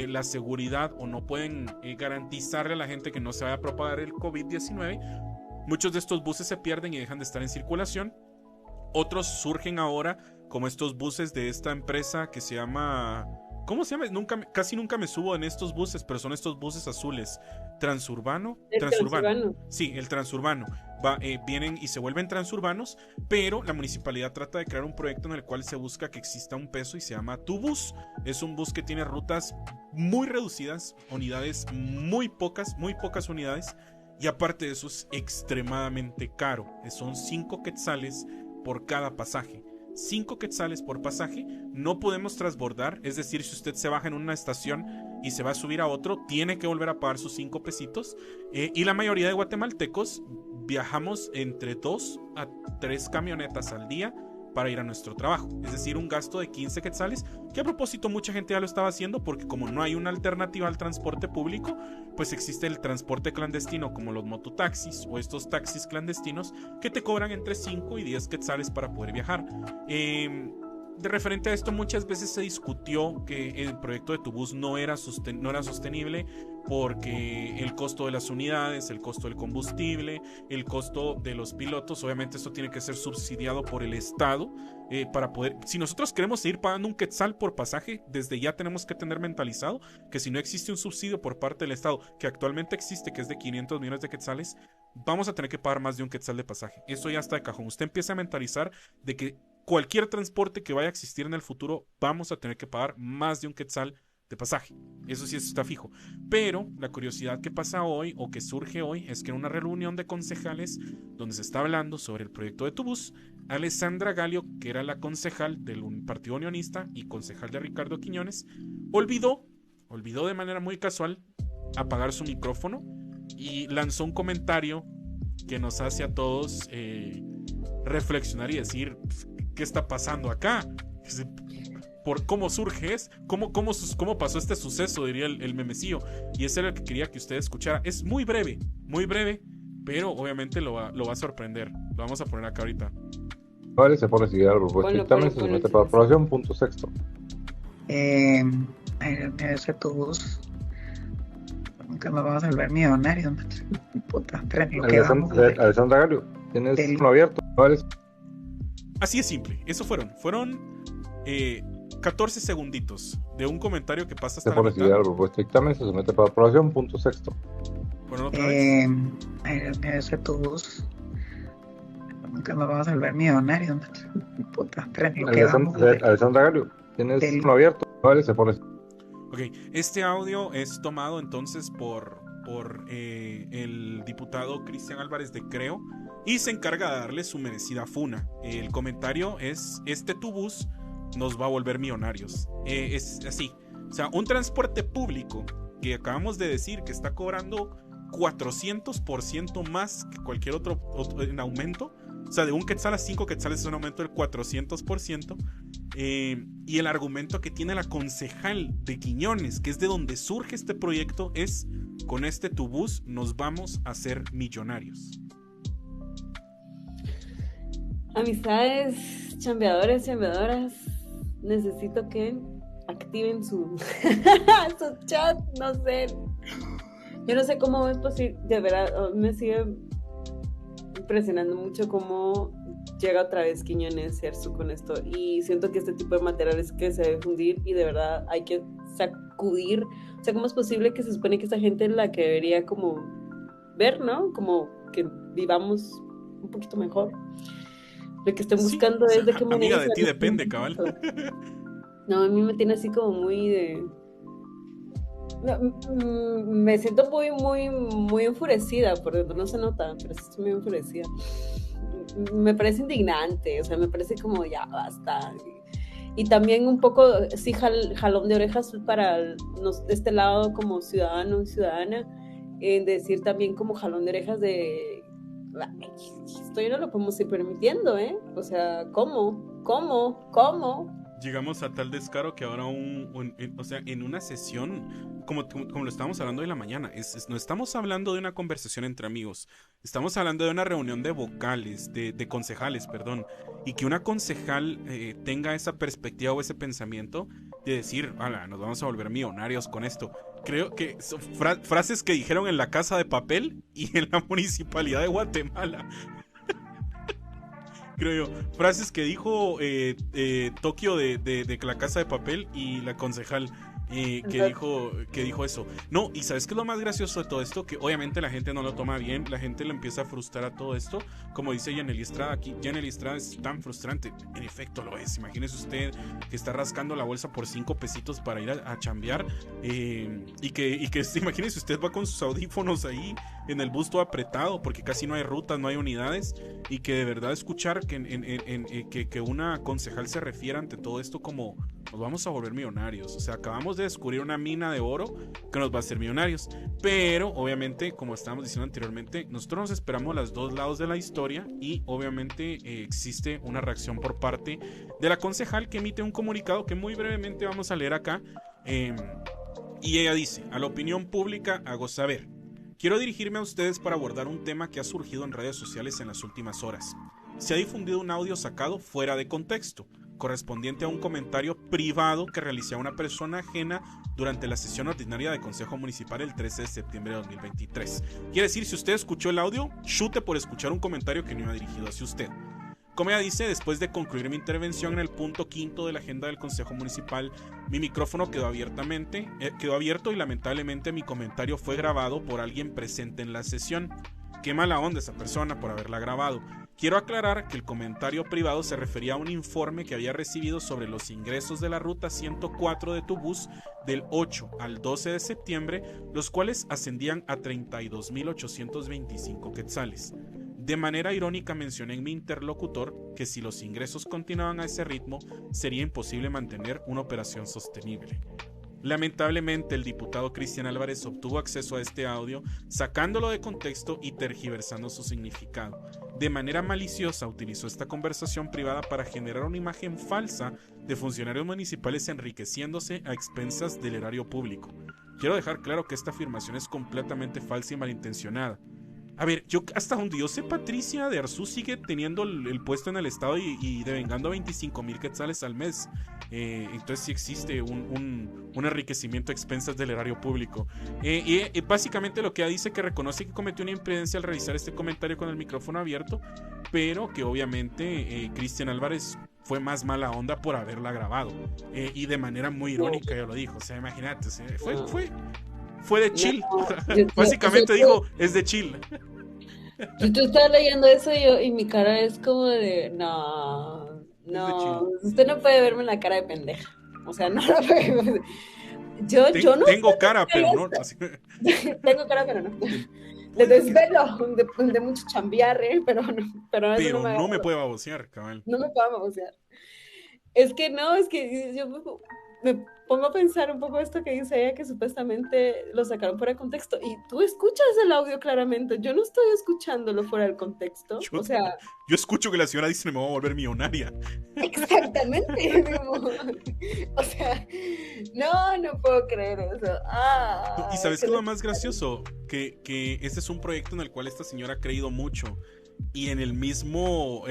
la seguridad o no pueden garantizarle a la gente que no se vaya a propagar el COVID-19, muchos de estos buses se pierden y dejan de estar en circulación. Otros surgen ahora como estos buses de esta empresa que se llama... ¿Cómo se llama? Casi nunca me subo en estos buses, pero son estos buses azules. ¿Transurbano? Transurbano. Sí, el Transurbano. Vienen y se vuelven transurbanos, pero la municipalidad trata de crear un proyecto en el cual se busca que exista un peso y se llama Tubus. Es un bus que tiene rutas muy reducidas, unidades muy pocas unidades, y aparte de eso es extremadamente caro. Son 5 quetzales por cada pasaje. 5 quetzales por pasaje, no podemos transbordar, es decir, si usted se baja en una estación y se va a subir a otro, tiene que volver a pagar sus 5 pesitos, y la mayoría de guatemaltecos viajamos entre 2 a 3 camionetas al día para ir a nuestro trabajo, es decir, un gasto de 15 quetzales, que a propósito mucha gente ya lo estaba haciendo porque como no hay una alternativa al transporte público, pues existe el transporte clandestino como los mototaxis o estos taxis clandestinos que te cobran entre 5 y 10 quetzales para poder viajar. De referente a esto, muchas veces se discutió que el proyecto de Tubus no era sostenible porque el costo de las unidades, el costo del combustible, el costo de los pilotos, obviamente esto tiene que ser subsidiado por el Estado para poder, si nosotros queremos seguir pagando un quetzal por pasaje, desde ya tenemos que tener mentalizado que si no existe un subsidio por parte del Estado, que actualmente existe, que es de 500 millones de quetzales, vamos a tener que pagar más de un quetzal de pasaje. Eso ya está de cajón. Usted empieza a mentalizar de que cualquier transporte que vaya a existir en el futuro, vamos a tener que pagar más de un quetzal de pasaje. Eso sí está fijo. Pero la curiosidad que pasa hoy o que surge hoy es que en una reunión de concejales donde se está hablando sobre el proyecto de Tubus, Alessandra Gallo, que era la concejal del Partido Unionista y concejal de Ricardo Quiñones, olvidó de manera muy casual apagar su micrófono y lanzó un comentario que nos hace a todos reflexionar y decir ¿qué está pasando acá? Por cómo surge, cómo pasó este suceso, diría el memecillo. Y ese era el que quería que usted escuchara. Es muy breve, pero obviamente lo va a sorprender. Lo vamos a poner acá ahorita. Vale, se pone a seguir la propuesta. Dictamen se somete para aprobación, punto sexto. Ese Tubus nunca me va a volver millonario. Puta, Alessandra Gallo, tienes uno abierto. Vale. Así es simple. Eso fueron 14 segunditos de un comentario que pasa hasta la mitad. La propuesta de dictamen se somete para aprobación, punto sexto. Bueno, otra vez. Ese Tubus nunca me va a volver millonario. Puta, Alessandra Gallo, tienes uno abierto. Vale, se pone. Ok, este audio es tomado entonces por el diputado Cristian Álvarez de Creo y se encarga de darle su merecida funa. El comentario es: este Tubus nos va a volver millonarios. Es así. O sea, un transporte público que acabamos de decir que está cobrando 400% más que cualquier otro en aumento. O sea, de un quetzal a 5 quetzales es un aumento del 400%. Y el argumento que tiene la concejal de Quiñones, que es de donde surge este proyecto, es: con este Tubus nos vamos a hacer millonarios. Amistades, chambeadores, chambeadoras, necesito que activen su, su chat, no sé. Yo no sé cómo es posible, de verdad, me sigue impresionando mucho cómo llega otra vez Quiñones y Arzu con esto, y siento que este tipo de materiales que se debe difundir y de verdad hay que sacudir. O sea, ¿cómo es posible que se supone que esta gente es la que debería como ver, ¿no? Como que vivamos un poquito mejor. Lo que estén buscando sí, es de qué manera... Amiga, de ti depende, cabal. No, a mí me tiene así como muy de... No, me siento muy enfurecida, porque no se nota, pero sí estoy muy enfurecida. Me parece indignante, o sea, me parece como ya basta. Y también un poco, sí, jalón de orejas para de este lado como ciudadano y ciudadana, en decir también como jalón de orejas de... Esto ya no lo podemos ir permitiendo, ¿eh? O sea, ¿cómo? Llegamos a tal descaro que ahora o sea, en una sesión, como lo estábamos hablando hoy en la mañana, no estamos hablando de una conversación entre amigos, estamos hablando de una reunión de vocales, de concejales, perdón, y que una concejal tenga esa perspectiva o ese pensamiento de decir, ala, nos vamos a volver millonarios con esto. Creo que son frases que dijeron en la Casa de Papel y en la Municipalidad de Guatemala. Creo yo, frases que dijo Tokio de la Casa de Papel y la concejal que dijo eso. No, y ¿sabes qué es lo más gracioso de todo esto? Que obviamente la gente no lo toma bien, la gente le empieza a frustrar a todo esto. Como dice Yanely Estrada aquí, Yanely Estrada es tan frustrante. En efecto lo es. Imagínese usted que está rascando la bolsa por 5 pesitos para ir a chambear, y que imagínese usted va con sus audífonos ahí en el bus todo apretado porque casi no hay rutas, no hay unidades, y que de verdad escuchar que una concejal se refiera ante todo esto como nos vamos a volver millonarios. O sea, acabamos de descubrir una mina de oro que nos va a hacer millonarios. Pero obviamente, como estábamos diciendo anteriormente, nosotros nos esperamos los dos lados de la historia y obviamente existe una reacción por parte de la concejal que emite un comunicado que muy brevemente vamos a leer acá. Y ella dice: a la opinión pública hago saber. Quiero dirigirme a ustedes para abordar un tema que ha surgido en redes sociales en las últimas horas. Se ha difundido un audio sacado fuera de contexto, correspondiente a un comentario privado que realizó una persona ajena durante la sesión ordinaria de Consejo Municipal el 13 de septiembre de 2023. Quiere decir, si usted escuchó el audio, chute por escuchar un comentario que no iba dirigido hacia usted. Como ella dice, después de concluir mi intervención en el punto 5 de la agenda del Consejo Municipal, mi micrófono quedó abierto y lamentablemente mi comentario fue grabado por alguien presente en la sesión. Qué mala onda esa persona por haberla grabado. Quiero aclarar que el comentario privado se refería a un informe que había recibido sobre los ingresos de la ruta 104 de tu bus del 8 al 12 de septiembre, los cuales ascendían a 32.825 quetzales. De manera irónica mencioné en mi interlocutor que si los ingresos continuaban a ese ritmo, sería imposible mantener una operación sostenible. Lamentablemente, el diputado Cristian Álvarez obtuvo acceso a este audio, sacándolo de contexto y tergiversando su significado. De manera maliciosa, utilizó esta conversación privada para generar una imagen falsa de funcionarios municipales enriqueciéndose a expensas del erario público. Quiero dejar claro que esta afirmación es completamente falsa y malintencionada. A ver, yo hasta donde yo sé, Patricia de Arzu sigue teniendo el puesto en el estado y devengando 25,000 quetzales al mes. Entonces sí existe un enriquecimiento a expensas del erario público. Y básicamente lo que ella dice, que reconoce que cometió una imprudencia al realizar este comentario con el micrófono abierto, pero que obviamente Cristian Álvarez fue más mala onda por haberla grabado. Y de manera muy irónica, ya lo dijo. O sea, imagínate, o sea, fue de chill. Básicamente dijo, es de chill. Yo estaba leyendo eso y mi cara es como de, no, usted no puede verme en la cara de pendeja. O sea, no lo puede ver. Yo no tengo cara, pero no. Tengo cara, pero no. De desvelo, de mucho chambear, pero no me puede babosear, cabal. No me puede babosear. Es que yo me pongo a pensar un poco esto que dice ella, que supuestamente lo sacaron fuera de contexto, y tú escuchas el audio claramente. Yo no estoy escuchándolo fuera del contexto. Yo escucho que la señora dice: me voy a volver millonaria. Exactamente. O sea, no puedo creer eso. Y ¿sabes qué es lo más gracioso? Que este es un proyecto en el cual esta señora ha creído mucho, y en el mismo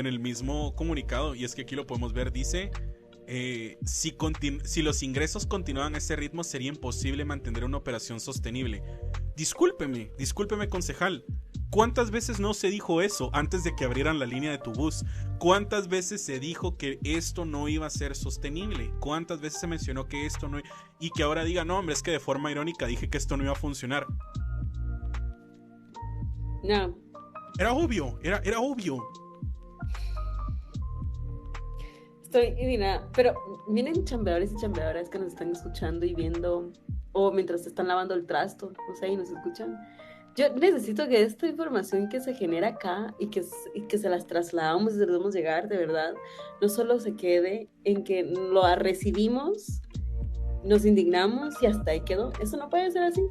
comunicado, y es que aquí lo podemos ver, dice: Si los ingresos continuaban a ese ritmo, sería imposible mantener una operación sostenible. Discúlpeme, concejal. ¿Cuántas veces no se dijo eso antes de que abrieran la línea de tu bus? ¿Cuántas veces se dijo que esto no iba a ser sostenible? ¿Cuántas veces se mencionó que esto no... Y que ahora diga, no, hombre, es que de forma irónica dije que esto no iba a funcionar. No. Era obvio, era obvio. Estoy indignada, pero miren chambeadores y chambeadoras que nos están escuchando y viendo, o mientras están lavando el trasto, o sea, y nos escuchan. Yo necesito que esta información que se genera acá y que se las trasladamos y se las vamos a llegar, de verdad, no solo se quede en que lo recibimos, nos indignamos y hasta ahí quedó. Eso no puede ser así.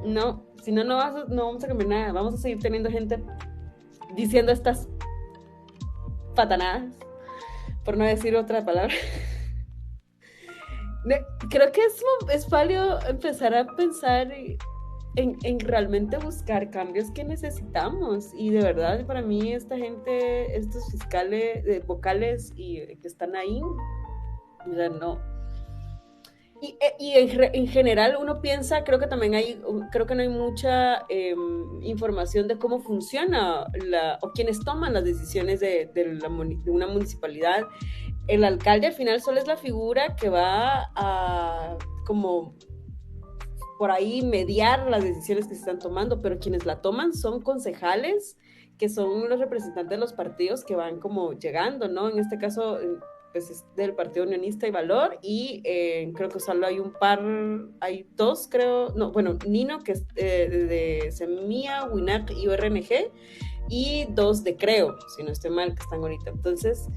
No, si no, no vamos a cambiar nada. Vamos a seguir teniendo gente diciendo estas patanadas, por no decir otra palabra. Creo que es válido empezar a pensar en realmente buscar cambios que necesitamos. Y de verdad, para mí, esta gente, estos fiscales, vocales y que están ahí, o sea, no. Y en general uno piensa, creo que no hay mucha información de cómo funciona o quienes toman las decisiones de una municipalidad. El alcalde al final solo es la figura que va a como por ahí mediar las decisiones que se están tomando, pero quienes la toman son concejales, que son los representantes de los partidos que van como llegando, ¿no? En este caso, pues es del Partido Unionista y Valor, y creo que solo hay dos, creo, no, bueno, Nino, que es de Semilla, WINAC y ORNG, y dos de Creo, si no estoy mal, que están ahorita. Entonces,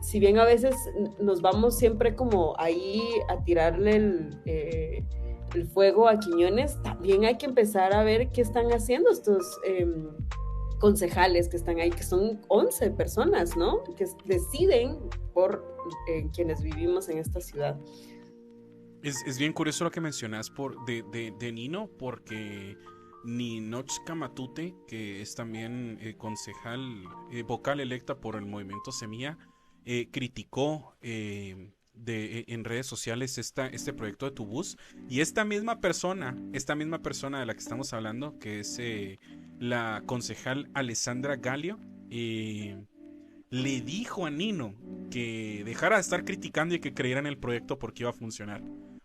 si bien a veces nos vamos siempre como ahí a tirarle el fuego a Quiñones, también hay que empezar a ver qué están haciendo estos concejales que están ahí, que son 11 personas, ¿no? Que deciden por quienes vivimos en esta ciudad. Es bien curioso lo que mencionas de Nino, porque Ninochka Matute, que es también concejal, vocal electa por el movimiento Semilla, criticó en redes sociales este proyecto de Tu Bus, y esta misma persona de la que estamos hablando, que es la concejal Alessandra Gallo, le dijo a Nino que dejara de estar criticando y que creyera en el proyecto porque iba a funcionar.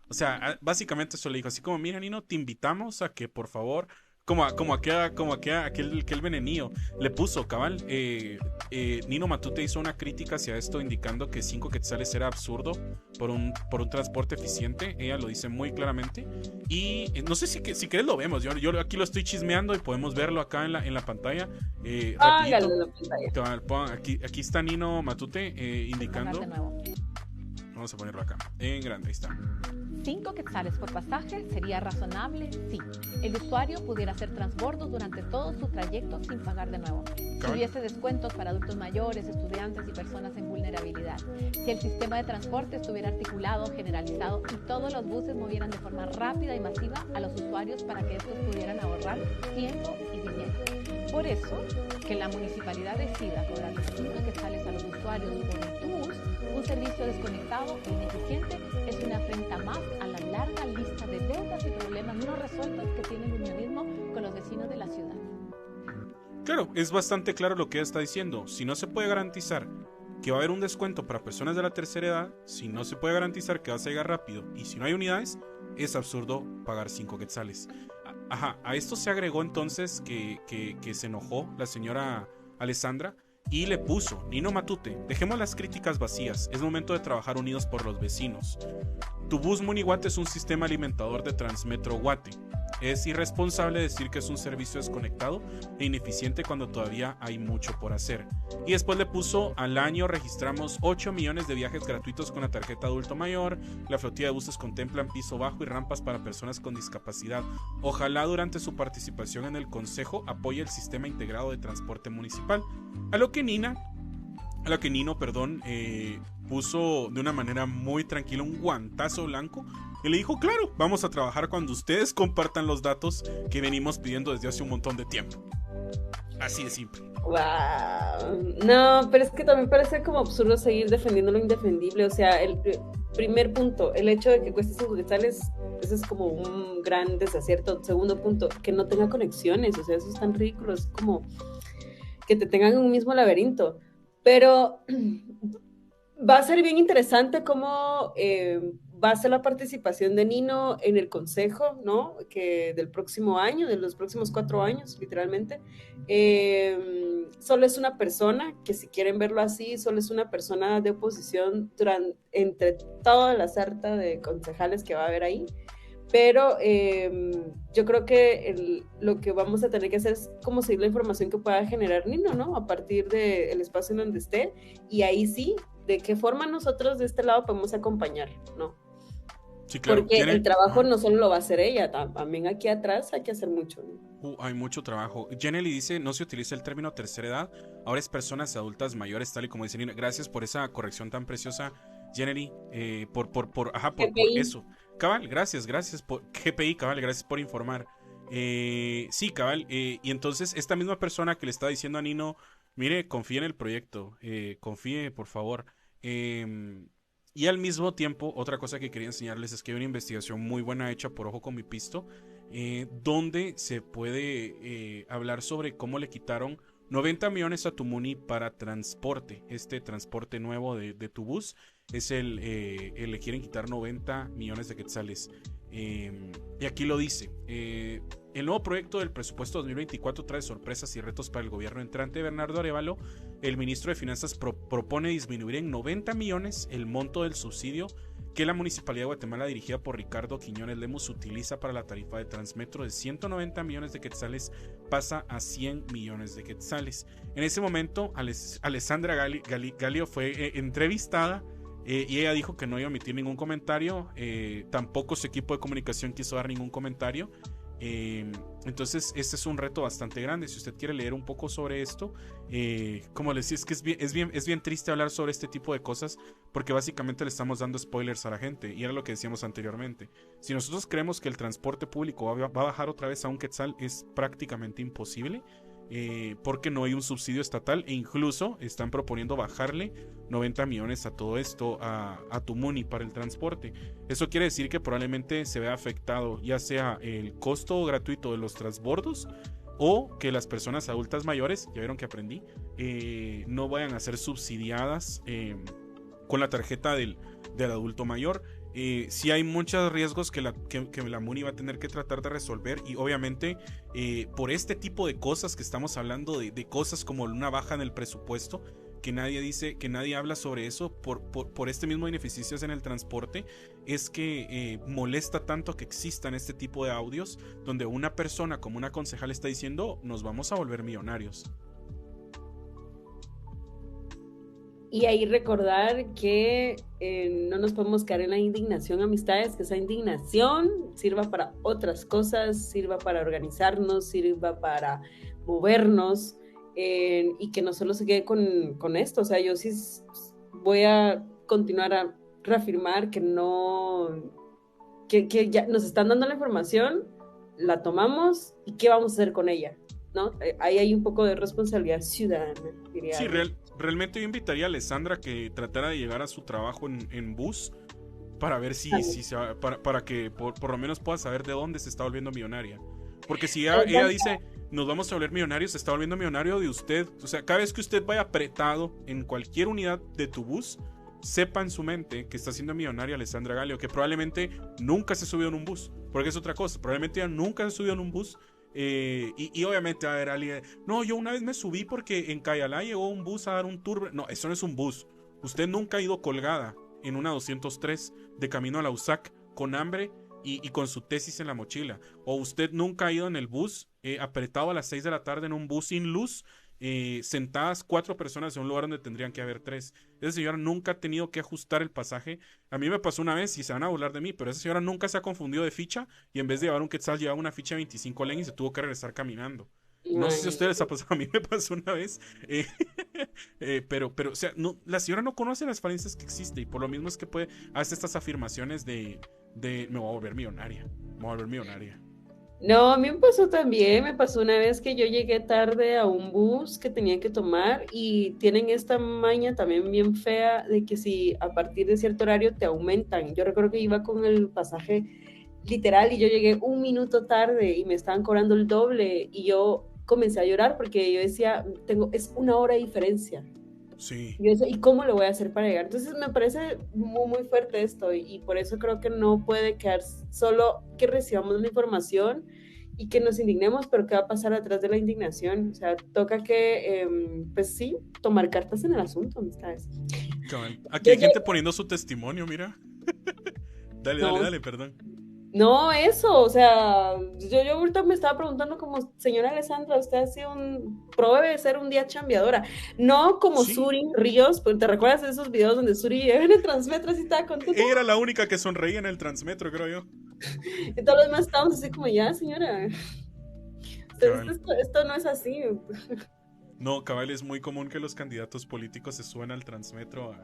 O sea, básicamente eso le dijo, así como, mira Nino, te invitamos a que por favor, como aquel venenillo le puso, cabal, Nino Matute hizo una crítica hacia esto, indicando que 5 quetzales era absurdo por un transporte eficiente. Ella lo dice muy claramente, y no sé si querés lo vemos, yo aquí lo estoy chismeando y podemos verlo acá en la pantalla. Aquí está Nino Matute indicando. Vamos a ponerlo acá en grande, ahí está. 5 quetzales por pasaje sería razonable si el usuario pudiera hacer transbordos durante todo su trayecto sin pagar de nuevo, si hubiese descuentos para adultos mayores, estudiantes y personas en vulnerabilidad, si el sistema de transporte estuviera articulado, generalizado y todos los buses movieran de forma rápida y masiva a los usuarios para que estos pudieran ahorrar tiempo y dinero. Por eso, que la municipalidad decida cobrar 5 quetzales a los usuarios por el bus, un servicio desconectado e ineficiente, es una afrenta más a la larga lista de deudas y problemas no resueltos que tiene el unionismo con los vecinos de la ciudad. Claro, es bastante claro lo que ella está diciendo. Si no se puede garantizar que va a haber un descuento para personas de la tercera edad, si no se puede garantizar que vas a llegar rápido y si no hay unidades, es absurdo pagar 5 quetzales. A esto se agregó entonces que se enojó la señora Alessandra y le puso: Nino Matute, dejemos las críticas vacías, es momento de trabajar unidos por los vecinos. Tu bus Munihuate es un sistema alimentador de Transmetro Guate. Es irresponsable decir que es un servicio desconectado e ineficiente cuando todavía hay mucho por hacer. Y después le puso: al año registramos 8 millones de viajes gratuitos con la tarjeta adulto mayor, la flotilla de buses contemplan piso bajo y rampas para personas con discapacidad. Ojalá durante su participación en el consejo apoye el sistema integrado de transporte municipal. A lo que Nino, puso de una manera muy tranquila un guantazo blanco y le dijo: claro, vamos a trabajar cuando ustedes compartan los datos que venimos pidiendo desde hace un montón de tiempo. Así de simple. Wow. No, pero es que también parece como absurdo seguir defendiendo lo indefendible. O sea, el primer punto, el hecho de que cueste 5 quetzales, eso es como un gran desacierto. Segundo punto, que no tenga conexiones. O sea, eso es tan ridículo. Es como que te tengan en un mismo laberinto. Pero va a ser bien interesante cómo va a ser la participación de Nino en el consejo, ¿no? Que del próximo año, de los próximos 4 años, literalmente. Solo es una persona, que si quieren verlo así, solo es una persona de oposición entre toda la sarta de concejales que va a haber ahí. Pero yo creo que lo que vamos a tener que hacer es como seguir la información que pueda generar Nino, ¿no? A partir del espacio en donde esté. Y ahí sí, de qué forma nosotros de este lado podemos acompañar, ¿no? Sí, claro. Porque el trabajo no solo lo va a hacer ella, también aquí atrás hay que hacer mucho, ¿no? Hay mucho trabajo. Jenny dice, no se utiliza el término tercera edad, ahora es personas adultas mayores, tal y como dice Nina. Gracias por esa corrección tan preciosa, Jenny, por eso. Cabal, gracias por GPI, cabal, gracias por informar. Sí, cabal, y entonces esta misma persona que le está diciendo a Nino, mire, confíe en el proyecto, confíe, por favor. Y al mismo tiempo, otra cosa que quería enseñarles es que hay una investigación muy buena hecha por Ojo con mi Pisto, donde se puede hablar sobre cómo le quitaron 90 millones a Tumuni para transporte, este transporte nuevo de tu bus. Es le quieren quitar 90 millones de quetzales. Y aquí lo dice. El nuevo proyecto del presupuesto 2024 trae sorpresas y retos para el gobierno entrante. Bernardo Arévalo, el ministro de Finanzas, propone disminuir en 90 millones el monto del subsidio que la Municipalidad de Guatemala, dirigida por Ricardo Quiñones Lemus, utiliza para la tarifa de Transmetro. De 190 millones de quetzales pasa a 100 millones de quetzales. En ese momento, Alessandra Galio fue entrevistada y ella dijo que no iba a emitir ningún comentario. Tampoco su equipo de comunicación quiso dar ningún comentario. Entonces este es un reto bastante grande. Si usted quiere leer un poco sobre esto, como les decía, es que es bien triste hablar sobre este tipo de cosas, porque básicamente le estamos dando spoilers a la gente, y era lo que decíamos anteriormente. Si nosotros creemos que el transporte público va a bajar otra vez a un quetzal, es prácticamente imposible, porque no hay un subsidio estatal, e incluso están proponiendo bajarle 90 millones a todo esto, a Tumuni para el transporte. Eso quiere decir que probablemente se vea afectado ya sea el costo gratuito de los transbordos, o que las personas adultas mayores, ya vieron que aprendí, no vayan a ser subsidiadas con la tarjeta del adulto mayor. Sí hay muchos riesgos que la MUNI va a tener que tratar de resolver, y obviamente por este tipo de cosas que estamos hablando, de cosas como una baja en el presupuesto, que nadie dice, que nadie habla sobre eso, por este mismo ineficiencias en el transporte, es que molesta tanto que existan este tipo de audios donde una persona como una concejal está diciendo nos vamos a volver millonarios. Y ahí recordar que no nos podemos caer en la indignación, amistades, que esa indignación sirva para otras cosas, sirva para organizarnos, sirva para movernos, y que no solo se quede con esto. O sea, yo sí voy a continuar a reafirmar que que ya nos están dando la información, la tomamos y qué vamos a hacer con ella, ¿no? Ahí hay un poco de responsabilidad ciudadana, diría. Sí, realmente yo invitaría a Alessandra que tratara de llegar a su trabajo en bus para ver si se va, para que por lo menos pueda saber de dónde se está volviendo millonaria. Porque si ella dice nos vamos a volver millonarios, se está volviendo millonario de usted. O sea, cada vez que usted vaya apretado en cualquier unidad de tu bus, sepa en su mente que está siendo millonaria Alessandra Galio, que probablemente nunca se subió en un bus, porque es otra cosa, probablemente ella nunca se subió en un bus. Y obviamente va a haber alguien, no, yo una vez me subí porque en Cayalá llegó un bus a dar un tour. No, eso no es un bus. Usted nunca ha ido colgada en una 203 de camino a la USAC con hambre y con su tesis en la mochila. O usted nunca ha ido en el bus apretado a las 6 de la tarde en un bus sin luz, sentadas 4 personas en un lugar donde tendrían que haber 3. Esa señora nunca ha tenido que ajustar el pasaje. A mí me pasó una vez y se van a burlar de mí, pero esa señora nunca se ha confundido de ficha y en vez de llevar un quetzal llevaba una ficha de 25 len y se tuvo que regresar caminando. No sé si a ustedes les ha pasado, a mí me pasó una vez, pero o sea, no, la señora no conoce las falencias que existen, y por lo mismo es que hace estas afirmaciones de me voy a volver millonaria, No, a mí me pasó también, me pasó una vez que yo llegué tarde a un bus que tenía que tomar y tienen esta maña también bien fea de que si a partir de cierto horario te aumentan. Yo recuerdo que iba con el pasaje literal y yo llegué un minuto tarde y me estaban cobrando el doble y yo comencé a llorar porque yo decía, es 1 hora de diferencia. Sí. Y yo decía, ¿y cómo lo voy a hacer para llegar? Entonces me parece muy, muy fuerte esto y por eso creo que no puede quedar solo que recibamos la información y que nos indignemos, pero ¿qué va a pasar atrás de la indignación? O sea, toca que, pues sí, tomar cartas en el asunto, amistades. Aquí hay gente poniendo su testimonio, mira. Dale, perdón. No, eso, o sea, yo ahorita me estaba preguntando como, señora Alessandra, usted ha sido pruebe de ser un día chambeadora, no como Sí. Suri Ríos, pues, ¿te recuerdas de esos videos donde Suri en el Transmetro así estaba contenta? Ella era la única que sonreía en el Transmetro, creo yo. Y todos los demás estábamos así como, ya, señora, esto no es así. No, cabal, es muy común que los candidatos políticos se suban al Transmetro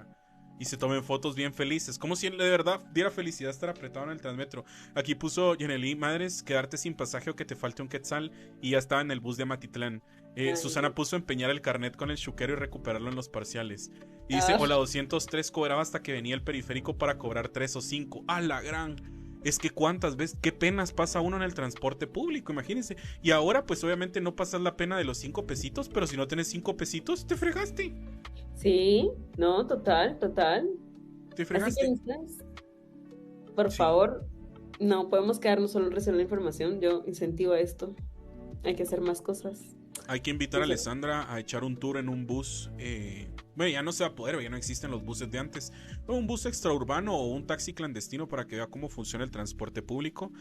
y se tomen fotos bien felices, como si de verdad diera felicidad estar apretado en el Transmetro. Aquí puso Yeneli, madres, quedarte sin pasaje o que te falte un quetzal, y ya estaba en el bus de Amatitlán. Susana puso empeñar el carnet con el chuquero y recuperarlo en los parciales. Y dice, hola, 203 cobraba hasta que venía el periférico para cobrar 3 o 5. ¡A la gran! Es que cuántas veces, qué penas pasa uno en el transporte público, imagínense. Y ahora pues obviamente no pasas la pena de los 5 pesitos, pero si no tenés 5 pesitos, te fregaste. Sí, no, total. Te fregaste. Así que, por favor, no podemos quedarnos solo en recibir la información. Yo incentivo a esto. Hay que hacer más cosas. Hay que invitar a Alessandra a echar un tour en un bus. Bueno, ya no se va a poder, ya no existen los buses de antes. Un bus extraurbano o un taxi clandestino para que vea cómo funciona el transporte público.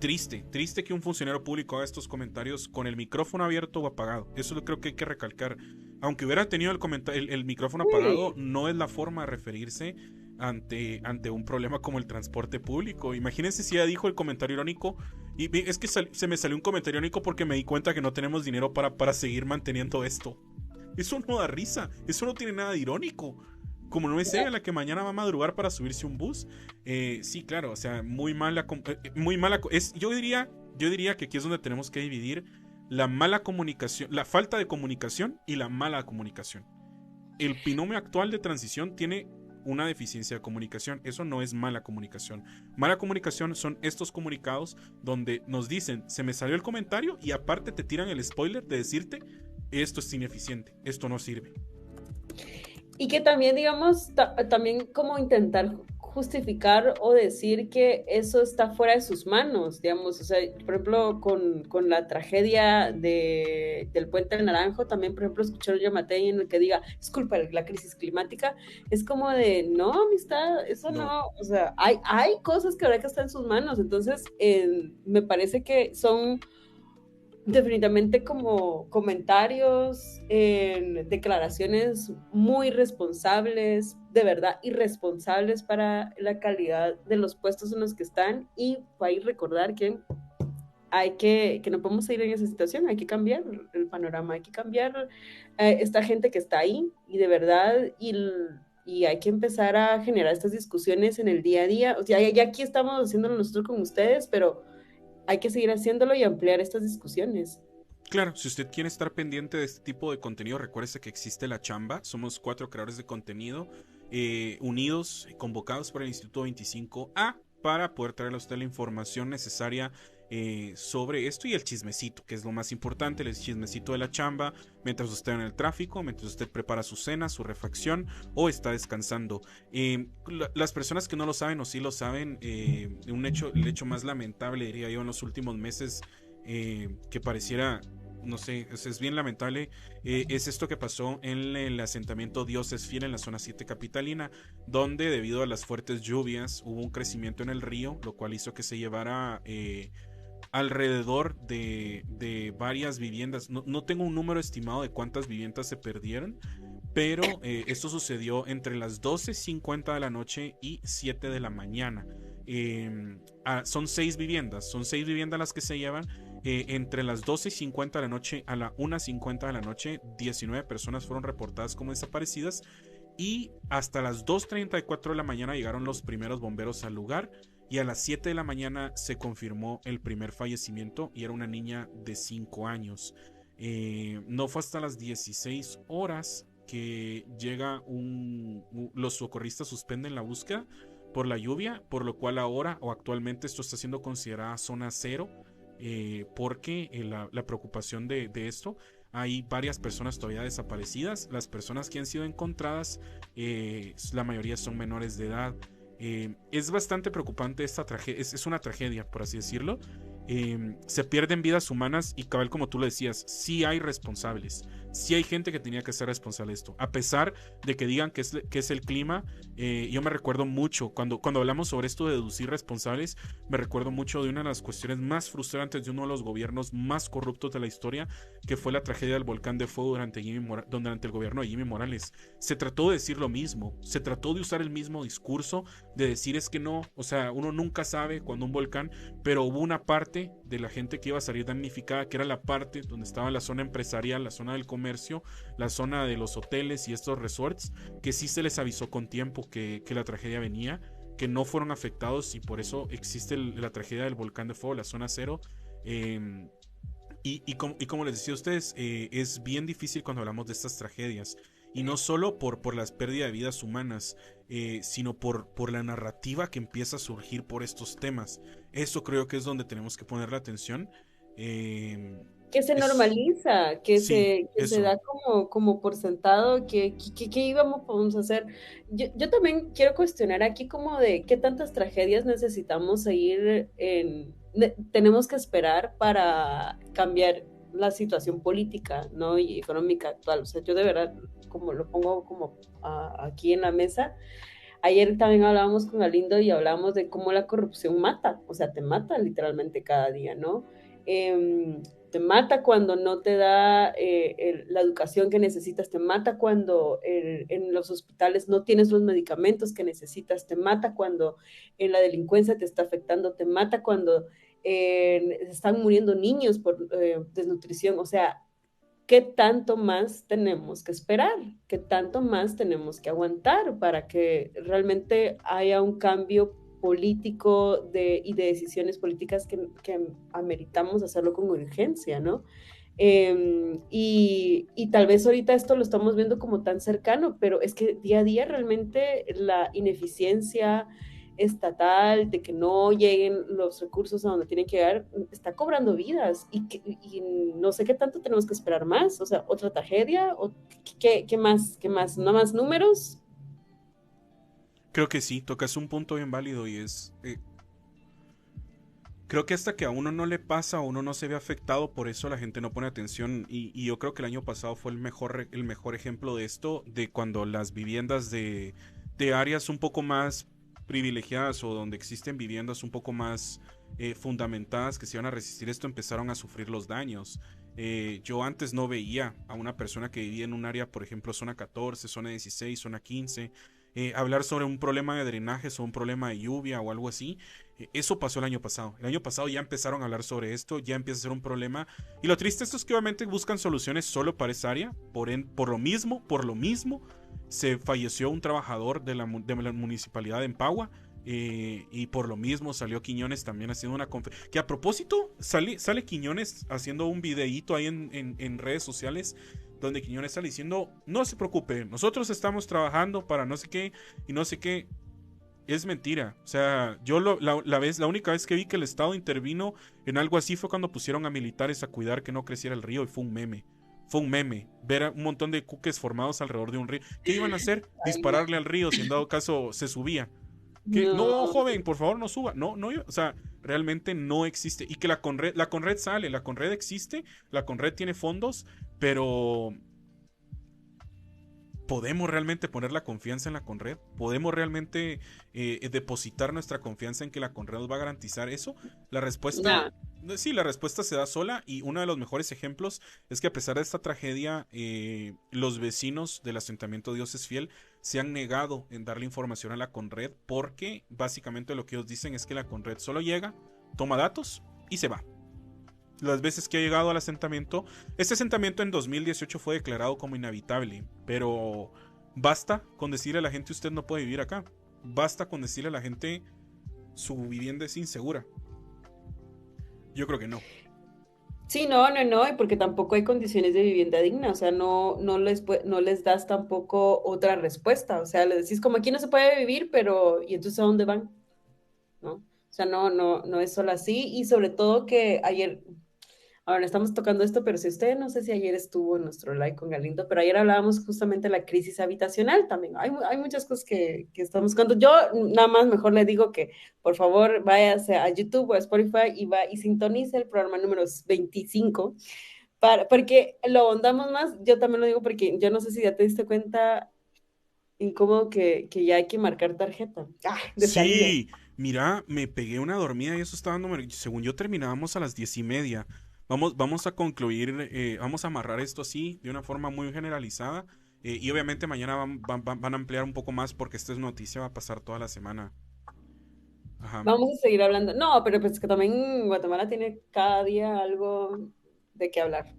Triste que un funcionario público haga estos comentarios con el micrófono abierto o apagado. Eso lo creo que hay que recalcar. Aunque hubiera tenido el micrófono apagado, no es la forma de referirse ante un problema como el transporte público. Imagínense si ella dijo el comentario irónico. Y es que se me salió un comentario irónico porque me di cuenta que no tenemos dinero para seguir manteniendo esto. Eso no da risa, eso no tiene nada de irónico. Como no es ella la que mañana va a madrugar para subirse un bus. Sí, claro, o sea, muy mala. Yo diría que aquí es donde tenemos que dividir la mala comunicación, la falta de comunicación y la mala comunicación. El binomio actual de transición tiene una deficiencia de comunicación. Eso no es mala comunicación. Mala comunicación son estos comunicados donde nos dicen, se me salió el comentario, y aparte te tiran el spoiler de decirte, esto es ineficiente, esto no sirve. Y que también, digamos, también como intentar justificar o decir que eso está fuera de sus manos, digamos, o sea, por ejemplo, con la tragedia del Puente del Naranjo, también, por ejemplo, escuchar un Yamatei en el que diga, es culpa de la crisis climática, es como de, no, amistad, eso no, o sea, hay cosas que ahora que están en sus manos, entonces, me parece que son definitivamente como comentarios, declaraciones muy responsables, de verdad irresponsables para la calidad de los puestos en los que están, y para recordar que no podemos seguir en esa situación, hay que cambiar el panorama, hay que cambiar esta gente que está ahí, y de verdad, y hay que empezar a generar estas discusiones en el día a día. O sea, ya aquí estamos haciéndolo nosotros con ustedes, pero hay que seguir haciéndolo y ampliar estas discusiones. Claro, si usted quiere estar pendiente de este tipo de contenido, recuérdese que existe La Chamba. Somos 4 creadores de contenido unidos, convocados por el Instituto 25A para poder traerle a usted la información necesaria sobre esto y el chismecito, que es lo más importante, el chismecito de La Chamba, mientras usted en el tráfico, mientras usted prepara su cena, su refacción o está descansando. Las personas que no lo saben o sí lo saben, el hecho más lamentable, diría yo, en los últimos meses, que pareciera, no sé, es bien lamentable, es esto que pasó en el asentamiento Dios es Fiel en la zona 7 capitalina, donde debido a las fuertes lluvias hubo un crecimiento en el río, lo cual hizo que se llevara alrededor de varias viviendas. No tengo un número estimado de cuántas viviendas se perdieron, pero esto sucedió entre las 12:50 de la noche y 7 de la mañana. Son 6 viviendas las que se llevan. Entre las 12:50 de la noche a la 1:50 de la noche, 19 personas fueron reportadas como desaparecidas, y hasta las 2:34 de la mañana llegaron los primeros bomberos al lugar. y a las 7 de la mañana se confirmó el primer fallecimiento y era una niña de 5 años. No fue hasta las 16 horas que llega los socorristas suspenden la búsqueda por la lluvia, por lo cual ahora o actualmente esto está siendo considerada zona cero, porque la preocupación de esto, hay varias personas todavía desaparecidas. Las personas que han sido encontradas, la mayoría son menores de edad. Es bastante preocupante esta tragedia, es una tragedia, por así decirlo. Se pierden vidas humanas y, cabal, como tú lo decías, sí hay responsables, sí hay gente que tenía que ser responsable de esto, a pesar de que digan que es el clima. Yo me recuerdo mucho cuando hablamos sobre esto de deducir responsables, me recuerdo mucho de una de las cuestiones más frustrantes de uno de los gobiernos más corruptos de la historia, que fue la tragedia del volcán de fuego durante el gobierno de Jimmy Morales. Se trató de decir lo mismo, se trató de usar el mismo discurso, de decir es que no, o sea, uno nunca sabe cuando un volcán, pero hubo una parte de la gente que iba a salir damnificada, que era la parte donde estaba la zona empresarial, la zona del comercio, la zona de los hoteles y estos resorts, que sí se les avisó con tiempo que la tragedia venía, que no fueron afectados, y por eso existe la tragedia del volcán de fuego, la zona cero. Y como les decía a ustedes, es bien difícil cuando hablamos de estas tragedias, y no solo por las pérdidas de vidas humanas, sino por la narrativa que empieza a surgir por estos temas. Eso creo que es donde tenemos que poner la atención. Que se normaliza, que sí, se da como por sentado, que podemos hacer. Yo también quiero cuestionar aquí como de qué tantas tragedias necesitamos seguir tenemos que esperar para cambiar la situación política, ¿no? Y económica actual. O sea, yo de verdad, como lo pongo como aquí en la mesa, ayer también hablábamos con Galindo y hablábamos de cómo la corrupción mata, o sea, te mata literalmente cada día, ¿no? Te mata cuando no te da la educación que necesitas, te mata cuando en los hospitales no tienes los medicamentos que necesitas, te mata cuando la delincuencia te está afectando, te mata cuando están muriendo niños por desnutrición. O sea, ¿qué tanto más tenemos que esperar? ¿Qué tanto más tenemos que aguantar para que realmente haya un cambio político y de decisiones políticas que ameritamos hacerlo con urgencia, ¿no? Y tal vez ahorita esto lo estamos viendo como tan cercano, pero es que día a día realmente la ineficiencia estatal, de que no lleguen los recursos a donde tienen que llegar, está cobrando vidas, y no sé qué tanto tenemos que esperar más. O sea, otra tragedia, o qué más, no más números. Creo que sí, tocas un punto bien válido, y es creo que hasta que a uno no le pasa, a uno no se ve afectado, por eso la gente no pone atención. Y yo creo que el año pasado fue el mejor ejemplo de esto, de cuando las viviendas de áreas un poco más privilegiadas, o donde existen viviendas un poco más fundamentadas que se iban a resistir esto, empezaron a sufrir los daños. Yo antes no veía a una persona que vivía en un área, por ejemplo, zona 14, zona 16, zona 15, hablar sobre un problema de drenajes o un problema de lluvia o algo así. Eso pasó el año pasado. El año pasado ya empezaron a hablar sobre esto, ya empieza a ser un problema. Y lo triste es que obviamente buscan soluciones solo para esa área. Por lo mismo, se falleció un trabajador de la municipalidad de Empagua. Y por lo mismo salió Quiñones también haciendo una conferencia. Que a propósito, sale Quiñones haciendo un videíto ahí en redes sociales, donde Quiñones está diciendo: no se preocupe, nosotros estamos trabajando para no sé qué y no sé qué. Es mentira. O sea, yo la única vez que vi que el Estado intervino en algo así fue cuando pusieron a militares a cuidar que no creciera el río, y fue un meme. Fue un meme ver a un montón de cuques formados alrededor de un río. ¿Qué iban a hacer? Dispararle al río si en dado caso se subía. No, joven, por favor, no suba. No, o sea, realmente no existe. Y que la Conred sale, la Conred existe, la Conred tiene fondos, pero ¿podemos realmente poner la confianza en la Conred? ¿Podemos realmente depositar nuestra confianza en que la Conred nos va a garantizar eso? La respuesta... No. Sí, la respuesta se da sola, y uno de los mejores ejemplos es que a pesar de esta tragedia, los vecinos del asentamiento Dios es Fiel se han negado en darle información a la Conred, porque básicamente lo que ellos dicen es que la Conred solo llega, toma datos y se va. Las veces que ha llegado al asentamiento, este asentamiento en 2018 fue declarado como inhabitable, pero basta con decirle a la gente: usted no puede vivir acá. Basta con decirle a la gente: su vivienda es insegura. Yo creo que no. Sí, no, y porque tampoco hay condiciones de vivienda digna, o sea, no les das tampoco otra respuesta, o sea, le decís como aquí no se puede vivir, pero ¿y entonces a dónde van? ¿No? O sea, no es solo así, y sobre todo que ayer, ahora estamos tocando esto, pero si usted no sé si ayer estuvo en nuestro live con Galindo, pero ayer hablábamos justamente de la crisis habitacional también. Hay muchas cosas que estamos buscando. Yo nada más mejor le digo que por favor váyase a YouTube o a Spotify y sintonice el programa número 25, porque lo ahondamos más. Yo también lo digo porque yo no sé si ya te diste cuenta incómodo que ya hay que marcar tarjeta de salida. Sí, mira, me pegué una dormida y eso estaba dándome, según yo terminábamos a las 10:30. Vamos a concluir, vamos a amarrar esto así, de una forma muy generalizada. Y obviamente mañana van a ampliar un poco más porque esta es noticia, va a pasar toda la semana. Ajá. Vamos a seguir hablando. No, pero pues que también Guatemala tiene cada día algo de qué hablar.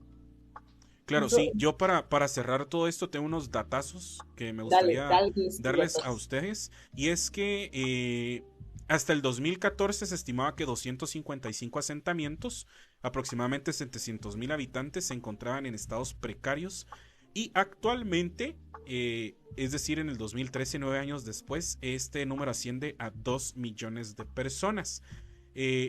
Claro, Eso, sí, yo para cerrar todo esto tengo unos datazos que me dale, gustaría mis darles a datos. ustedes. Y es que hasta el 2014 se estimaba que 255 asentamientos, aproximadamente 700,000 habitantes, se encontraban en estados precarios. Y actualmente, es decir, en el 2013, 9 años después, este número asciende a 2 millones de personas.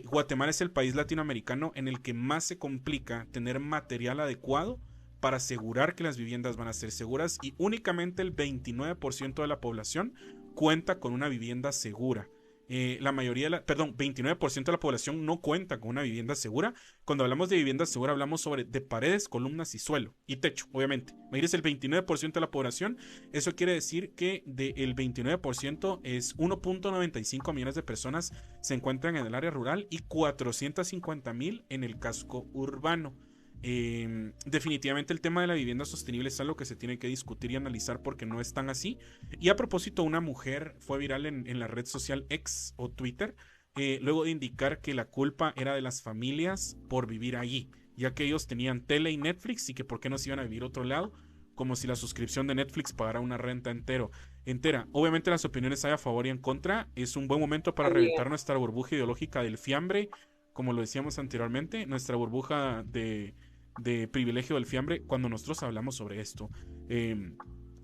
Guatemala es el país latinoamericano en el que más se complica tener material adecuado para asegurar que las viviendas van a ser seguras, y únicamente el 29% de la población cuenta con una vivienda segura. La mayoría, 29% de la población no cuenta con una vivienda segura. Cuando hablamos de vivienda segura hablamos sobre de paredes, columnas y suelo y techo, obviamente. Imagínense, el 29% de la población, eso quiere decir que del 29% es 1.95 millones de personas se encuentran en el área rural y 450,000 en el casco urbano. Definitivamente el tema de la vivienda sostenible es algo que se tiene que discutir y analizar porque no es tan así. Y a propósito, una mujer fue viral en la red social X o Twitter, luego de indicar que la culpa era de las familias por vivir allí, ya que ellos tenían tele y Netflix y que por qué no se iban a vivir a otro lado, como si la suscripción de Netflix pagara una renta entera. Obviamente las opiniones hay a favor y en contra. Es un buen momento para reventar nuestra burbuja ideológica del fiambre, como lo decíamos anteriormente, nuestra burbuja de privilegio del fiambre cuando nosotros hablamos sobre esto.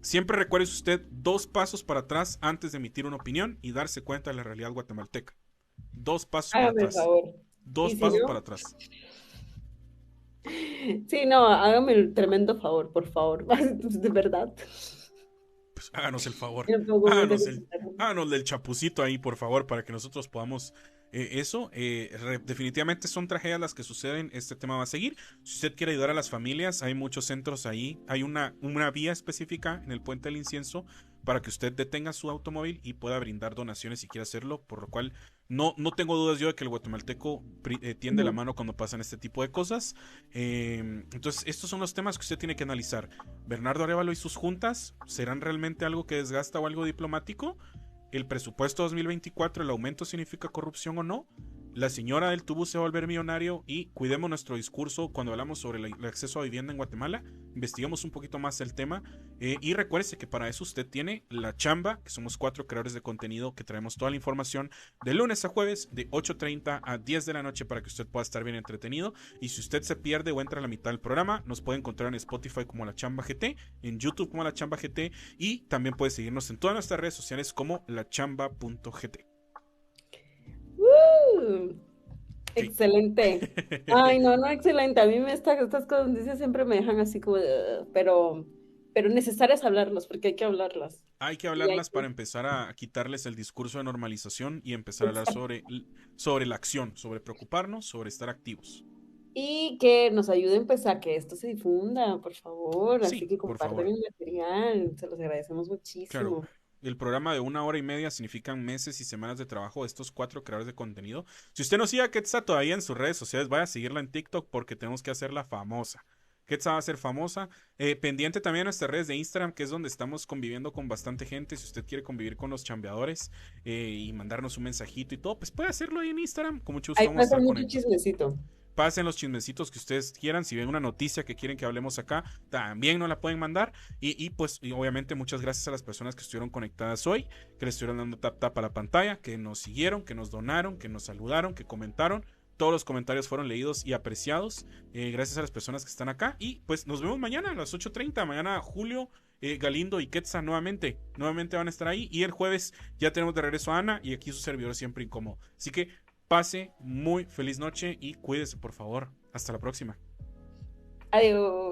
Siempre recuerde usted 2 pasos para atrás antes de emitir una opinión y darse cuenta de la realidad guatemalteca. 2 pasos para Hágame el atrás. favor. 2 ¿Y si pasos no? para atrás. Sí, no, hágame el tremendo favor, por favor. De verdad. Pues háganos el favor. Me pongo muy Háganos del chapucito ahí, por favor, para que nosotros podamos eso. Definitivamente son tragedias las que suceden. Este tema va a seguir. Si usted quiere ayudar a las familias, hay muchos centros ahí. Hay una vía específica en el Puente del Incienso para que usted detenga su automóvil y pueda brindar donaciones si quiere hacerlo, por lo cual no tengo dudas yo de que el guatemalteco tiende la mano cuando pasan este tipo de cosas. Entonces estos son los temas que usted tiene que analizar. Bernardo Arévalo y sus juntas, ¿serán realmente algo que desgasta o algo diplomático? ¿El presupuesto 2024, el aumento significa corrupción o no? La señora del tubo se va a volver millonario. Y cuidemos nuestro discurso cuando hablamos sobre el acceso a vivienda en Guatemala. Investigamos un poquito más el tema. Y recuérdese que para eso usted tiene La Chamba, que somos 4 creadores de contenido que traemos toda la información de lunes a jueves de 8:30 a 10 de la noche para que usted pueda estar bien entretenido. Y si usted se pierde o entra a la mitad del programa, nos puede encontrar en Spotify como La Chamba GT, en YouTube como La Chamba GT, y también puede seguirnos en todas nuestras redes sociales como lachamba.gt. Excelente. Ay, no, excelente. A mí estas cosas siempre me dejan así como, pero necesarias hablarlas, porque hay que hablarlas. Hay que hablarlas para empezar a quitarles el discurso de normalización y empezar a hablar sobre la acción, sobre preocuparnos, sobre estar activos. Y que nos ayuden pues a que esto se difunda, por favor. Sí, así que por compartan favor. el material. Se los agradecemos muchísimo. Claro. El programa de 1 hora y media significan meses y semanas de trabajo de estos 4 creadores de contenido. Si usted no sigue a Quetzal todavía en sus redes sociales, vaya a seguirla en TikTok porque tenemos que hacerla famosa. Quetzal va a ser famosa. Pendiente también a nuestras redes de Instagram, que es donde estamos conviviendo con bastante gente. Si usted quiere convivir con los chambeadores y mandarnos un mensajito y todo, pues puede hacerlo ahí en Instagram. Con mucho gusto Ahí vamos a pasa estar mucho conectados. chismecito. pasen los chismecitos que ustedes quieran. Si ven una noticia que quieren que hablemos acá, también nos la pueden mandar. Y obviamente muchas gracias a las personas que estuvieron conectadas hoy, que le estuvieron dando tap a la pantalla, que nos siguieron, que nos donaron, que nos saludaron, que comentaron. Todos los comentarios fueron leídos y apreciados. Gracias a las personas que están acá. Y pues nos vemos mañana a las 8:30. Mañana Julio, Galindo y Quetza nuevamente van a estar ahí. Y el jueves ya tenemos de regreso a Ana y aquí su servidor siempre incómodo. Así que pase muy feliz noche y cuídese, por favor. Hasta la próxima. Adiós.